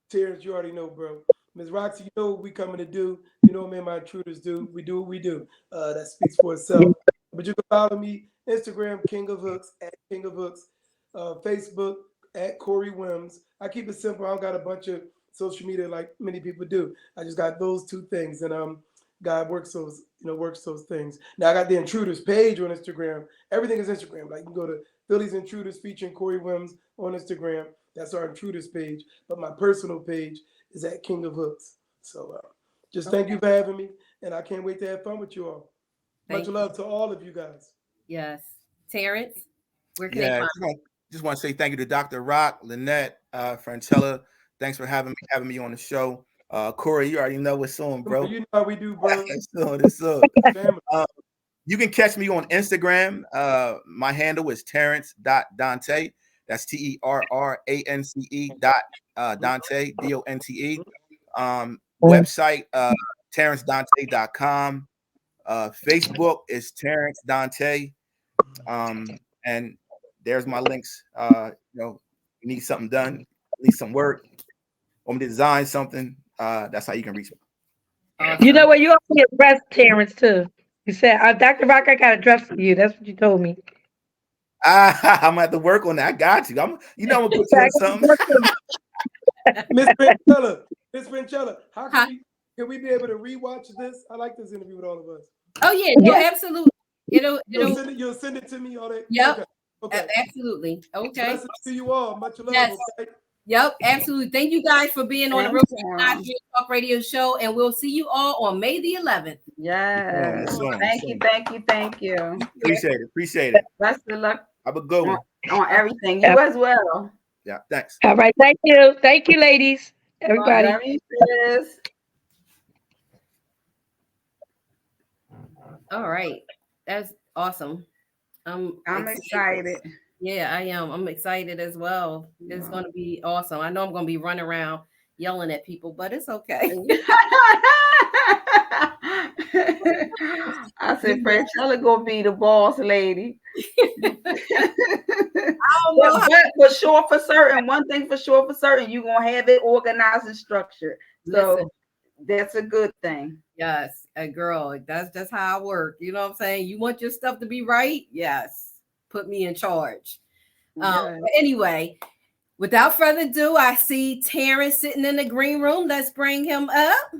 Terrence, you already know, bro. Ms. Roxy, you know what we coming to do. You know what me and my intruders do. We do what we do. That speaks for itself. But you can follow me Instagram, King of Hooks, at King of Hooks. Facebook, at Corey Wims. I keep it simple. I don't got a bunch of social media like many people do. I just got those two things. And God works those things. Now I got the Intruders page on Instagram. Everything is Instagram. Like you can go to Philly's Intruders featuring Corey Wims on Instagram. That's our Intruders page. But my personal page is at King of Hooks. So just thank you for having me. And I can't wait to have fun with you all. Much love to all of you guys. Yes. Terrence, where can they find just want to say thank you to Dr. Rock, Lynette, Franchella. Thanks for having me on the show. Corey, you already know what's on, bro. You know how we do, bro. It's on. You can catch me on Instagram. My handle is Terrance.Donte. That's TERRANCE Donte, DONTE. Website, TerranceDonte.com. Facebook is Terrance Donte. And there's my links. You need something done, need some work, want me to design something. That's how you can reach me. You know what? You also addressed Terrence too. You said, Dr. Rock, I got a dress for you. That's what you told me. I'm gonna have to work on that. I got you. I'm gonna put you on something. Miss Franchella, can we be able to rewatch this? I like this interview with all of us. Oh yeah, no, absolutely. You'll send it to me. All that. Yep. Okay. Absolutely. Okay. Blessings to you all. Much love. Yes. Okay? Yep, absolutely. Thank you guys for being on the Real Talk Radio Show, and we'll see you all on May the 11th. Yes. Thank you. Appreciate it. Best of luck. Have a good one. On everything. You as well. Yeah, thanks. All right. Thank you. Thank you, ladies. Everybody. All right. That's awesome. I'm excited. Yeah, I am. I'm excited as well. It's going to be awesome. I know I'm going to be running around yelling at people, but it's okay. I said, Franchella gonna be the boss lady. But for sure, for certain, one thing for sure, for certain, you're gonna have it organized and structured. So that's a good thing. Yes, a girl. That's how I work. You know what I'm saying? You want your stuff to be right? Yes. Put me in charge. But anyway, without further ado, I see Terrence sitting in the green room. Let's bring him up.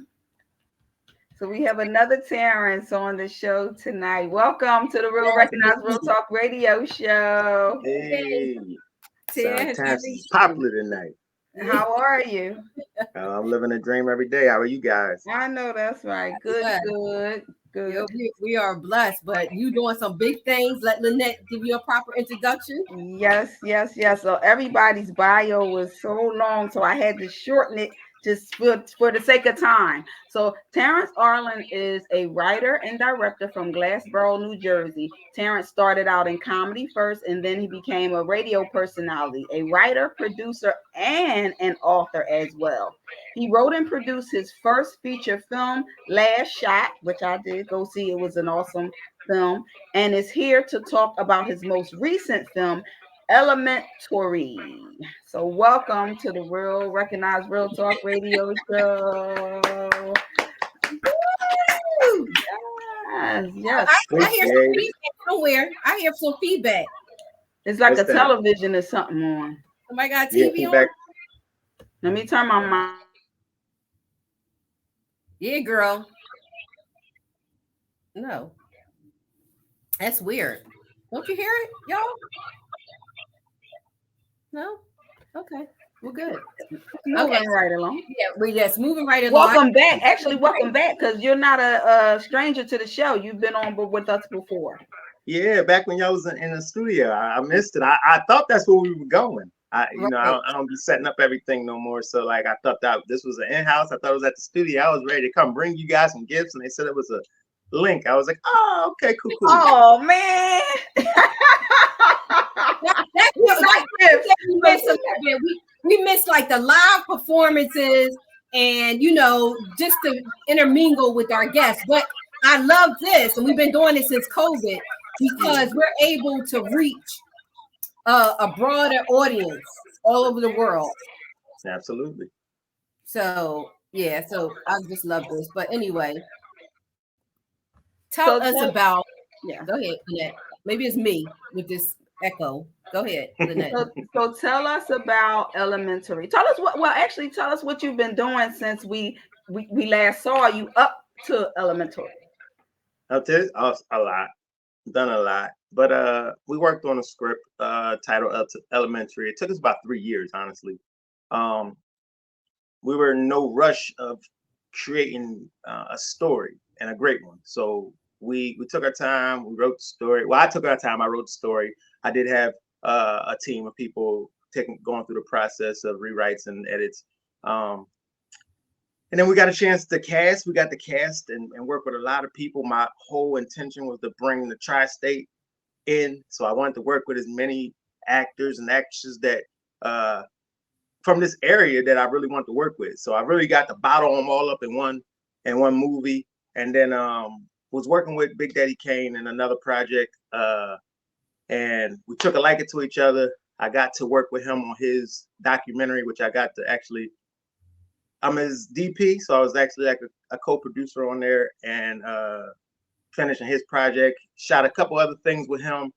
So we have another Terrence on the show tonight. Welcome to the Real Recognized Real Talk Radio Show. Hey, Terrence is popular tonight. How are you? I'm living a dream every day. How are you guys? I know that's right. Good. We are blessed, but you doing some big things. Let Lynette give you a proper introduction. Yes. So everybody's bio was so long, so I had to shorten it just for the sake of time. So Terrance Arlyanda is a writer and director from Glassboro, New Jersey. Terrance started out in comedy first, and then he became a radio personality, a writer, producer, and an author as well. He wrote and produced his first feature film, Last Shot, which I did go see. It was an awesome film, and is here to talk about his most recent film, Elementary. So welcome to the Real Recognized Real Talk Radio Show. Yes. I hear some feedback somewhere. I hear some feedback. It's like a television or something on. Somebody got TV on? Let me turn my mic. Yeah, girl. No. That's weird. Don't you hear it, y'all? No? Okay. We're good. Moving right along. Yeah, we're just moving right along. Welcome back. Actually, welcome back, because you're not a stranger to the show. You've been on with us before. Yeah, back when y'all was in the studio. I missed it. I thought that's where we were going. I don't be setting up everything no more. So like I thought that this was an in-house. I thought it was at the studio. I was ready to come bring you guys some gifts, and they said it was a link. I was like, oh, okay, cool. Oh man. We missed like the live performances and just to intermingle with our guests. But I love this, and we've been doing it since COVID because we're able to reach a broader audience all over the world. Absolutely. So yeah, so I just love this. But anyway, tell us about. Yeah, go ahead, Lynette. Maybe it's me with this echo. Go ahead, Lynette. So tell us about elementary. Tell us what you've been doing since we last saw you up to elementary. Up to a lot. Done a lot. But we worked on a script titled Up to Elementary. It took us about 3 years, honestly. We were in no rush of creating a story, and a great one. So we took our time. We wrote the story. Well, I took our time. I wrote the story. I did have a team of people going through the process of rewrites and edits. And then we got a chance to cast. We got to cast and work with a lot of people. My whole intention was to bring the tri-state in. So I wanted to work with as many actors and actresses that from this area that I really wanted to work with. So I really got to bottle them all up in one movie. And then was working with Big Daddy Kane in another project. And we took a liking to each other. I got to work with him on his documentary, which I got to actually, I'm his DP. So I was actually like a co-producer on there and finishing his project, shot a couple other things with him.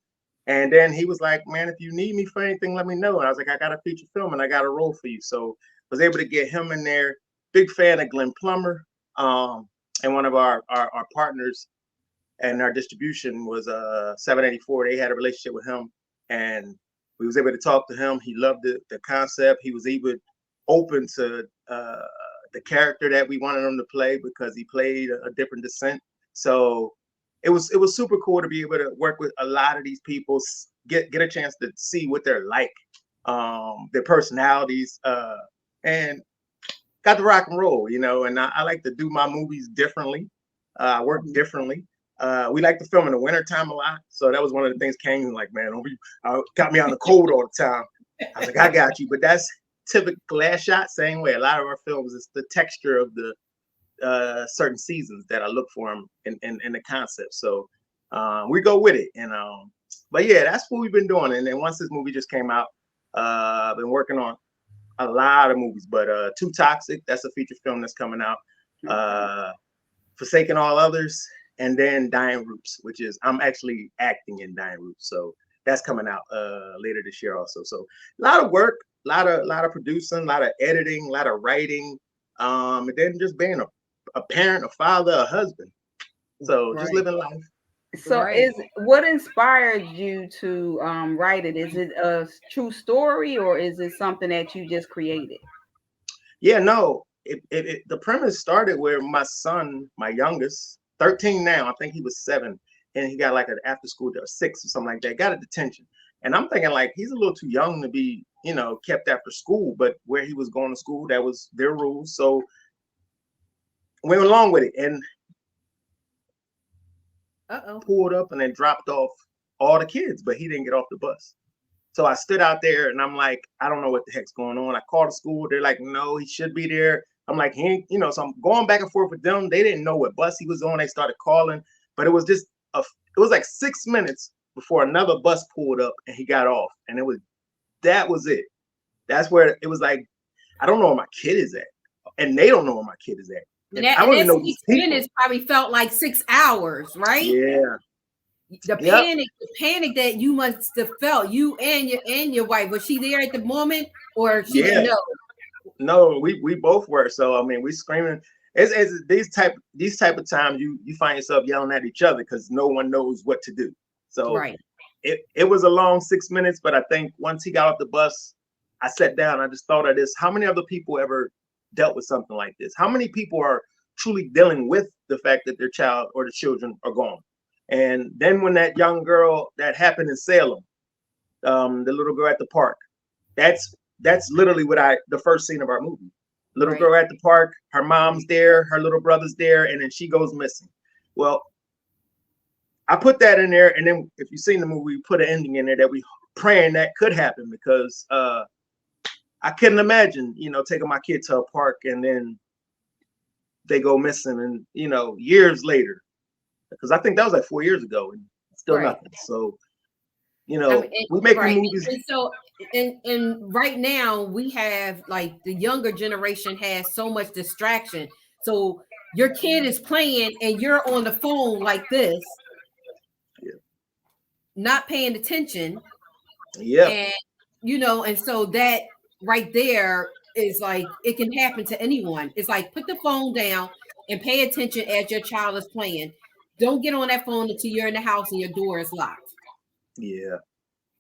And then he was like, man, if you need me for anything, let me know. And I was like, I got a feature film and I got a role for you. So I was able to get him in there. Big fan of Glenn Plummer. And one of our partners and our distribution was 784. They had a relationship with him, and we was able to talk to him. He loved the concept. He was even open to the character that we wanted him to play because he played a different descent. So it was super cool to be able to work with a lot of these people, get a chance to see what they're like, their personalities, and got to rock and roll, and I like to do my movies differently. I work differently. We like to film in the wintertime a lot. So that was one of the things Kane was like, man, got me on the cold all the time. I was like, I got you. But that's typical Last Shot, same way. A lot of our films, it's the texture of the certain seasons that I look for them in the concept. So we go with it. And but yeah, that's what we've been doing. And then once this movie just came out, I've been working on a lot of movies, but Too Toxic, that's a feature film that's coming out. Forsaking All Others, and then Dying Roots, which is I'm actually acting in Dying Roots, so that's coming out later this year also. So a lot of work, a lot of producing, a lot of editing, a lot of writing, and then just being a parent, a father, a husband. So just living life. So what inspired you to write it? Is it a true story or is it something that you just created? Yeah, no. The premise started where my son, my youngest, 13 now, I think he was 7, and he got like an after school or 6 or something like that, got a detention. And I'm thinking like he's a little too young to be, kept after school, but where he was going to school, that was their rules. So went along with it and pulled up and then dropped off all the kids, but he didn't get off the bus. So I stood out there and I'm like, I don't know what the heck's going on. I called the school. They're like, no, he should be there. I'm like, he ain't, so I'm going back and forth with them. They didn't know what bus he was on. They started calling, but it was just, it was like 6 minutes before another bus pulled up and he got off. And that was it. That's where it was like, I don't know where my kid is at. And they don't know where my kid is at. And that, I don't even know 6 these people. minutes probably felt like 6 hours, right? Yeah. The panic that you must have felt, you and your wife. Was she there at the moment, or she didn't know? No, we both were. So I mean, we screaming. It's these type of times you find yourself yelling at each other because no one knows what to do. So it was a long 6 minutes, but I think once he got off the bus, I sat down. I just thought of this: how many other people ever dealt with something like this? How many people are truly dealing with the fact that their child or the children are gone? And then when that young girl that happened in Salem, the little girl at the park, that's literally the first scene of our movie. Little girl at the park, her mom's there, her little brother's there, and then she goes missing. Well, I put that in there, and then if you've seen the movie, we put an ending in there that we praying that could happen because I couldn't imagine, taking my kid to a park and then they go missing, and years later, because I think that was like 4 years ago, and still nothing. So, we make movies. And so, and right now we have like the younger generation has so much distraction. So your kid is playing and you're on the phone like this, not paying attention. And and so that right there is like it can happen to anyone. It's like put the phone down and pay attention as your child is playing. Don't get on that phone until you're in the house and your door is locked. Yeah.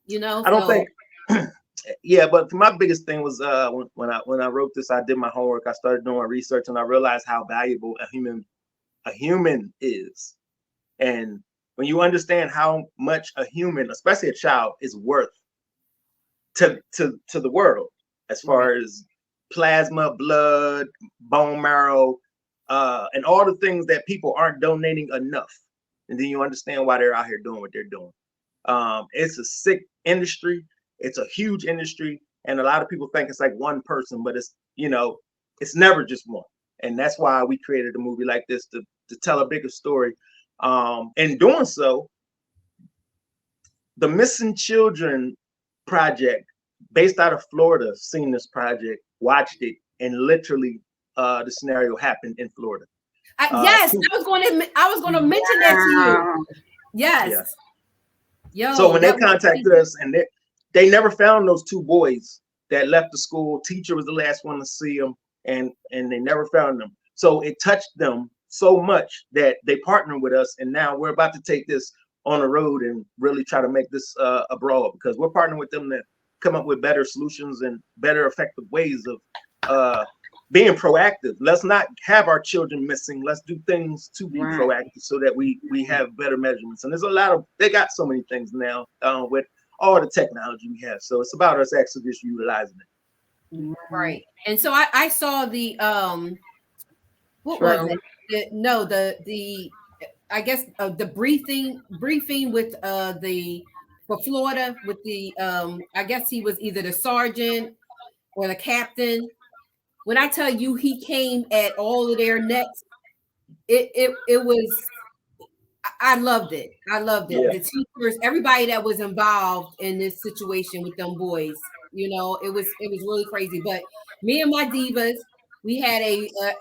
I don't think. But my biggest thing was when I wrote this, I did my homework. I started doing research, and I realized how valuable a human is. And when you understand how much a human, especially a child, is worth to the world, as far as plasma, blood, bone marrow, and all the things that people aren't donating enough, and then you understand why they're out here doing what they're doing. It's a sick industry. It's a huge industry, and a lot of people think it's like one person, but it's it's never just one. And that's why we created a movie like this to tell a bigger story. In doing so, the Missing Children Project, based out of Florida, seen this project, watched it, and literally the scenario happened in Florida. Yes, I was going to mention that to you. Yes. Yo, so when they contacted us, and they never found those two boys that left the school. Teacher was the last one to see them, and they never found them. So it touched them so much that they partnered with us, and now we're about to take this on the road and really try to make this abroad, because we're partnering with them to come up with better solutions and better effective ways of being proactive. Let's not have our children missing. Let's do things to be proactive so that we have better measurements. And there's they got so many things now with all the technology we have. So it's about us actually just utilizing it. Right. And so I saw the what was it? The I guess the briefing with for Florida with the I guess he was either the sergeant or the captain. When I tell you he came at all of their necks, it was, I loved it. I loved it. The teachers, everybody that was involved in this situation with them boys, it was really crazy. But me and my divas, we had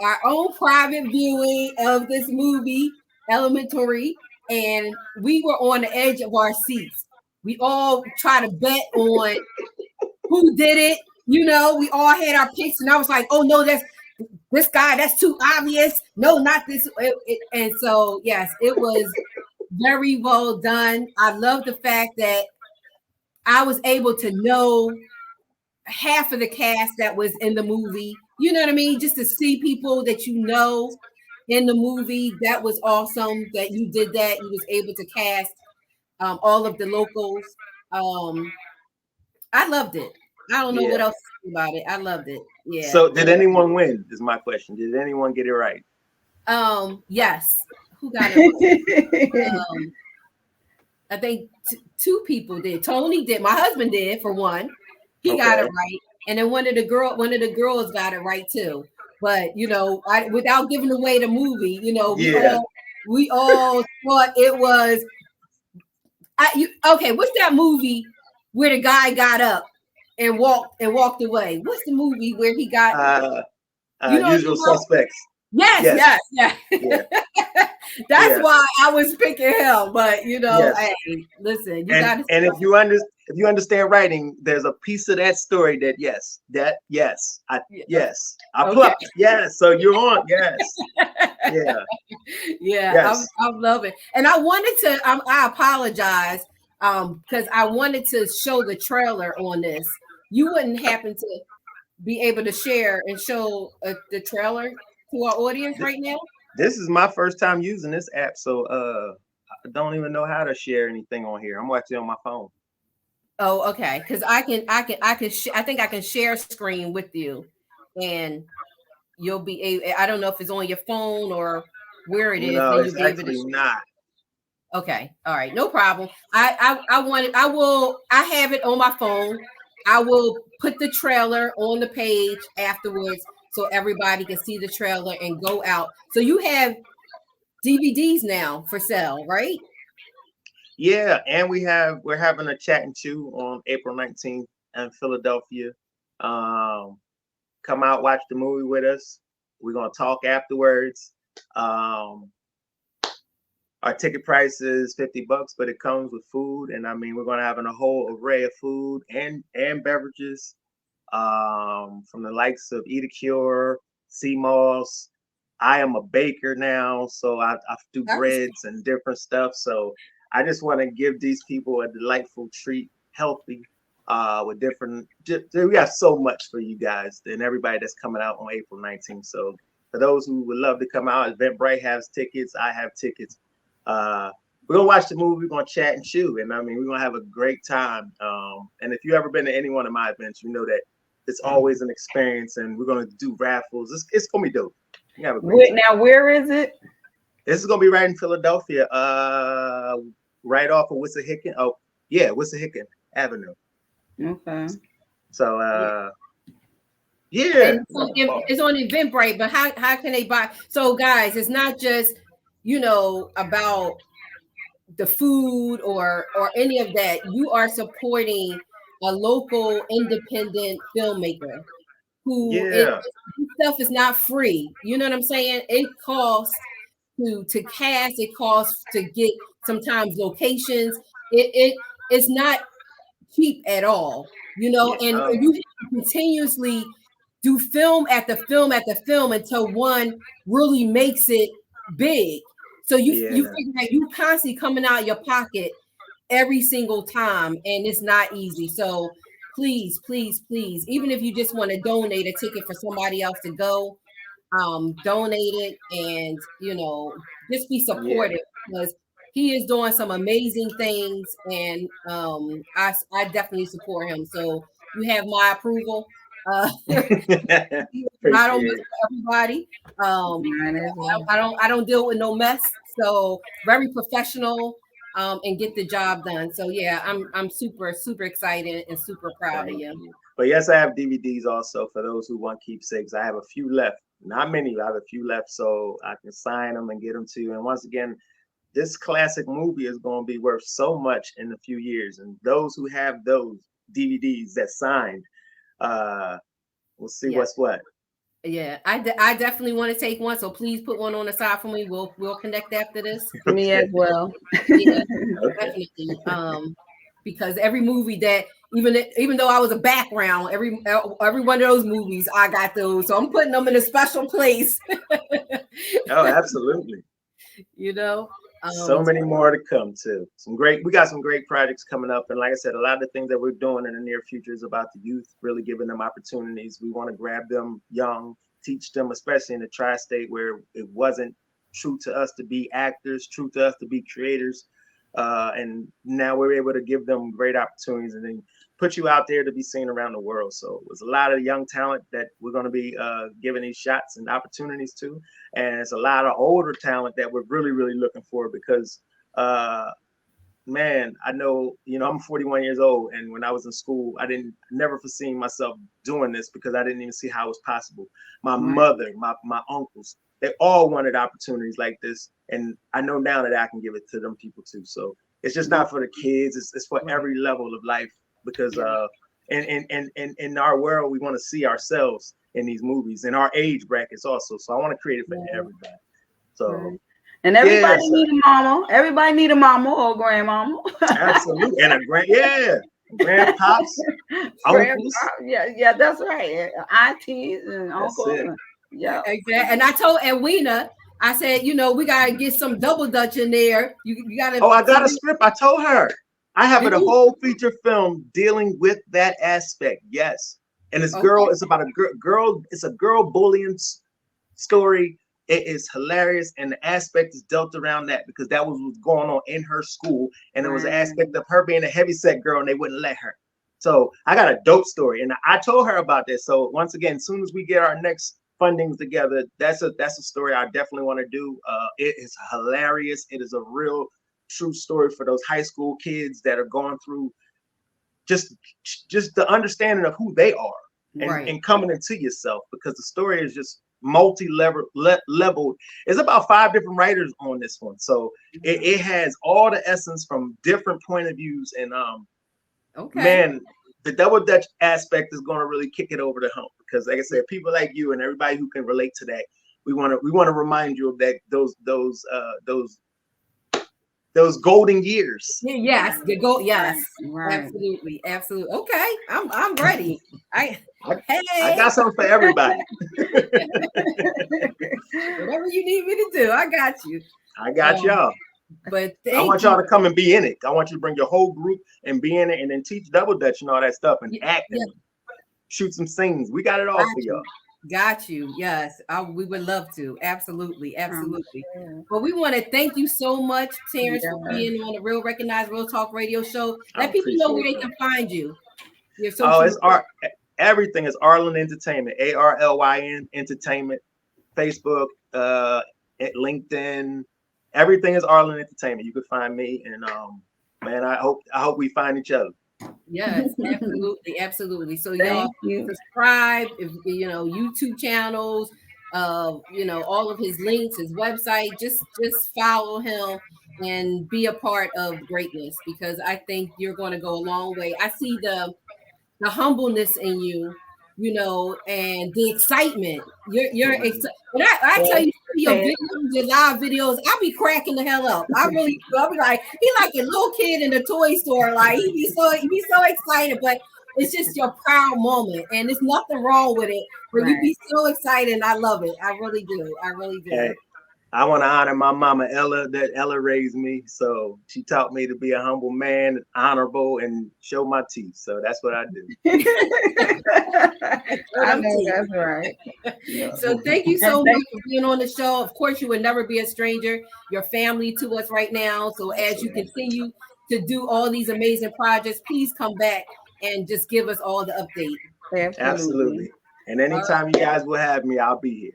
our own private viewing of this movie, Elementary, and we were on the edge of our seats. We all try to bet on who did it. We all had our picks, and I was like, oh no, that's this guy, that's too obvious. No, not this. And so, yes, it was very well done. I love the fact that I was able to know half of the cast that was in the movie. You know what I mean? Just to see people that in the movie, that was awesome that you did that. You was able to cast all of the locals. I loved it. I don't know what else to say about it. I loved it. Yeah. So did anyone win? Is my question. Did anyone get it right? Yes. Who got it right? I think two people did. Tony did. My husband did, for one. He got it right. And then one of the girls got it right too. But without giving away the movie, we all thought it was okay, what's that movie where the guy got up and walked away? What's the movie where he got Usual Suspects? Yes. Yeah. That's Yeah. why I was picking him. But Yes. hey, listen, you got to. And if you understand writing, there's a piece of that story that I Okay. plucked. Yes. So you're on. Yes. Yeah. Yeah, Yes. I'm loving. And I wanted to. I apologize. Because I wanted to show the trailer on this. You wouldn't happen to be able to share and show the trailer to our audience right now? This is my first time using this app, so I don't even know how to share anything on here. I'm watching on my phone. Oh, okay. Because I think I can share screen with you, and you'll be able. I don't know if it's on your phone or where it is. No, Then you'll it's be able to. actually not. Okay. All right. No problem. I have it on my phone. I will put the trailer on the page afterwards so everybody can see the trailer and go out. So you have DVDs now for sale, right? Yeah, and we're having a chat and chew on April 19th in Philadelphia. Come out, watch the movie with us. We're gonna talk afterwards. Our ticket price is $50, but it comes with food, and I mean we're gonna have a whole array of food and beverages, from the likes of Eat a Cure, Sea Moss. I am a baker now, so I do breads and different stuff. So I just want to give these people a delightful treat, healthy, with different. We got so much for you guys and everybody that's coming out on April 19th. So for those who would love to come out, Eventbrite has tickets. I have tickets. We're gonna watch the movie. We're gonna chat and chew, and I mean we're gonna have a great time. And if you've ever been to any one of my events, you know that it's always an experience. And we're gonna do raffles. It's gonna be dope. Now, where is it? This is gonna be right in Philadelphia, right off of Wissahickon. Oh, yeah, Wissahickon Avenue. Okay. So, yeah. It's on Eventbrite, but how can they buy? So, guys, it's not just about the food or any of that. You are supporting a local independent filmmaker who stuff is not free. You know what I'm saying? It costs to cast, it costs to get sometimes locations. It's not cheap at all, and you have to continuously do film after film after film until one really makes it big. So you figure that you constantly coming out of your pocket every single time, and it's not easy. So please, even if you just want to donate a ticket for somebody else to go, donate it, and just be supportive because he is doing some amazing things, and I definitely support him. So you have my approval. Not on everybody. I don't deal with no mess. So very professional, and get the job done. So yeah, I'm super excited and super proud of you. But yes, I have DVDs also for those who want keepsakes. I have a few left, not many. I have a few left, so I can sign them and get them to you. And once again, this classic movie is going to be worth so much in a few years. And those who have those DVDs that signed, we'll see what's what. Yeah, I definitely want to take one. So please put one on the side for me. We'll connect after this. Me as well. Yeah, definitely. Because every movie that even though I was a background, every one of those movies I got those. So I'm putting them in a special place. Oh, absolutely. So many more to come too. We got some great projects coming up, and like I said, a lot of the things that we're doing in the near future is about the youth, really giving them opportunities. We want to grab them young, teach them, especially in the tri-state where it wasn't true to us to be actors, true to us to be creators, and now we're able to give them great opportunities and then put you out there to be seen around the world. So there's a lot of young talent that we're going to be giving these shots and opportunities to. And it's a lot of older talent that we're really, really looking for because, man, I know, I'm 41 years old. And when I was in school, I never foreseen myself doing this because I didn't even see how it was possible. My mother, my uncles, they all wanted opportunities like this. And I know now that I can give it to them people too. So it's just not for the kids. It's for every level of life. Because in our world, we want to see ourselves in these movies in our age brackets also. So I want to create it for everybody. So and everybody need a mama. Everybody need a mama or grandmama. Absolutely, and a grandpops, uncles. Yeah, that's right. Aunties and uncles. Yeah, exactly. And I told Edwina, I said, you know, we gotta get some double dutch in there. You gotta. Oh, I got a script. I told her I have a whole feature film dealing with that aspect. Yes, and this girl is about a girl. It's a girl bullying story. It is hilarious, and the aspect is dealt around that because that was what's going on in her school, and there was an aspect of her being a heavyset girl, and they wouldn't let her. So I got a dope story, and I told her about this. So once again, as soon as we get our next fundings together, that's a story I definitely want to do. It is hilarious. It is a real, true story for those high school kids that are going through just the understanding of who they are and coming into yourself, because the story is just multi-leveled. It's about 5 different writers on this one, so it has all the essence from different point of views, and man, the double dutch aspect is going to really kick it over the hump, because like I said, people like you and everybody who can relate to that, we want to remind you of that those golden years. Yes, the gold. Yes, absolutely. Okay, I'm ready. I got something for everybody. Whatever you need me to do, I got you. I got y'all. But I want y'all to come and be in it. I want you to bring your whole group and be in it, and then teach double dutch and all that stuff, and act and shoot some scenes. We got it all for y'all. Got you. Yes, we would love to. Absolutely. Well, we want to thank you so much, Terrance, for being on the Real Recognized Real Talk Radio Show. Let people know where they can find you. It's everything is Arlyn Entertainment, ARLYN Entertainment, Facebook, at LinkedIn. Everything is Arlyn Entertainment. You can find me, and man, I hope we find each other. Yes, absolutely. So y'all subscribe, if you know, YouTube channels, you know, all of his links, his website, just follow him and be a part of greatness, because I think you're going to go a long way. I see the humbleness in you, you know, and the excitement. You're excited. When I tell you your videos, your live videos, I'll be cracking the hell up. I'll be like, he like a little kid in the toy store. Like he be so excited, but it's just your proud moment, and there's nothing wrong with it. But you be so excited, and I love it. I really do. Hey, I want to honor my mama Ella, that Ella raised me. So she taught me to be a humble man, honorable, and show my teeth. So that's what I do. I know that's right. So thank you so much for being on the show. Of course, you would never be a stranger. You're family to us right now. So as you continue to do all these amazing projects, please come back and just give us all the update. Absolutely. And anytime you guys will have me, I'll be here.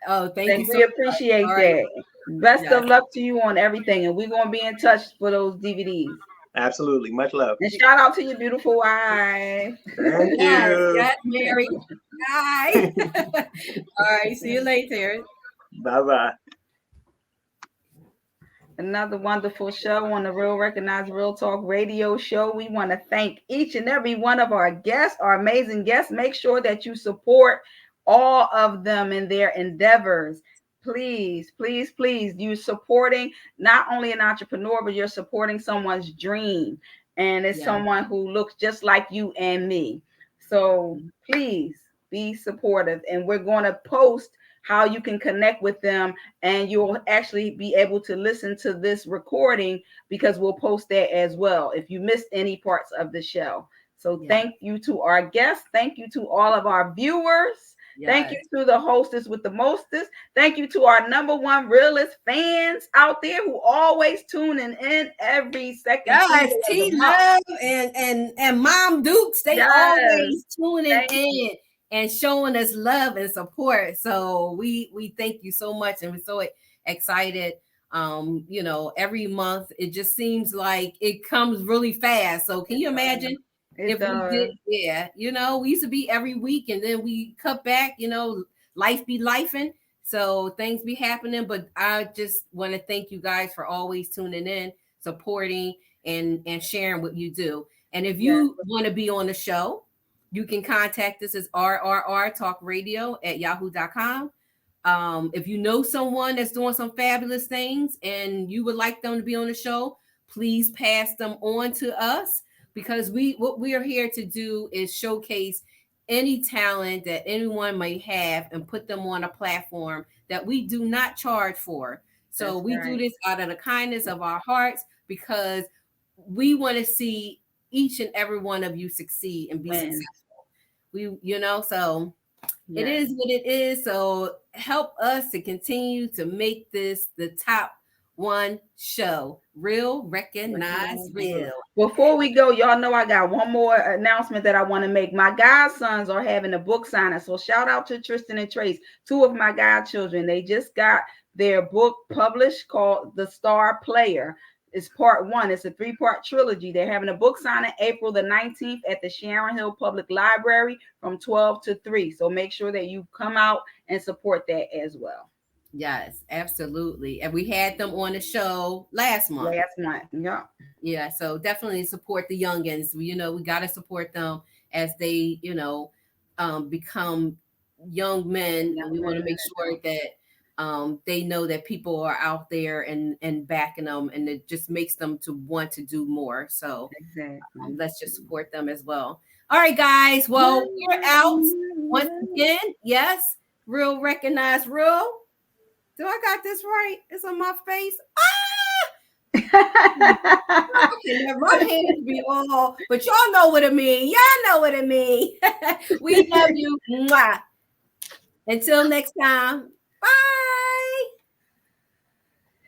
Oh, thank you. We appreciate that. Best of luck to you on everything, and we're gonna be in touch for those DVDs. Absolutely, much love. And shout out to your beautiful wife. Thank you. Yes, Mary. Bye. All right, see you later. Bye. Another wonderful show on the Real Recognized Real Talk Radio Show. We want to thank each and every one of our guests, our amazing guests. Make sure that you support all of them in their endeavors. Please, you're supporting not only an entrepreneur, but you're supporting someone's dream, and it's someone who looks just like you and me. So please be supportive, and we're going to post how you can connect with them, and you'll actually be able to listen to this recording, because we'll post that as well if you missed any parts of the show. So thank you to our guests. Thank you to all of our viewers. Thank you to the hostess with the mostest. Thank you to our #1 realist fans out there who always tuning in every second. Guys, T-Love and Mom Dukes, they always tuning in and showing us love and support. So we thank you so much, and we're so excited. You know, every month it just seems like it comes really fast. So can you imagine? We did, you know, we used to be every week, and then we cut back, you know, life be lifing. So things be happening. But I just want to thank you guys for always tuning in, supporting, and sharing what you do. And if you want to be on the show, You can contact us as rrrtalkradio@yahoo.com. If you know someone that's doing some fabulous things and you would like them to be on the show, please pass them on to us, because what we are here to do is showcase any talent that anyone may have and put them on a platform that we do not charge for. So we do this out of the kindness of our hearts, because we want to see each and every one of you succeed and be successful. So it is what it is. So help us to continue to make this the top one show. Real, recognize, real. Before we go, y'all know I got one more announcement that I want to make. My godsons are having a book signing. So shout out to Tristan and Trace, two of my godchildren. They just got their book published called The Star Player. It's part 1. It's a 3-part trilogy. They're having a book signing April the 19th at the Sharon Hill Public Library from 12 to 3. So make sure that you come out and support that as well. Yes, absolutely. And we had them on the show last month. Yeah. So definitely support the youngins. We got to support them as they, become young men. And we want to make sure that they know that people are out there and backing them, and it just makes them to want to do more. So let's just support them as well. All right, guys. Well, we're out once again. Yes, real, recognize real. Do I got this right? It's on my face. My hands be all, but y'all know what it mean. Y'all know what it mean. We love you. Mwah. Until next time. Bye.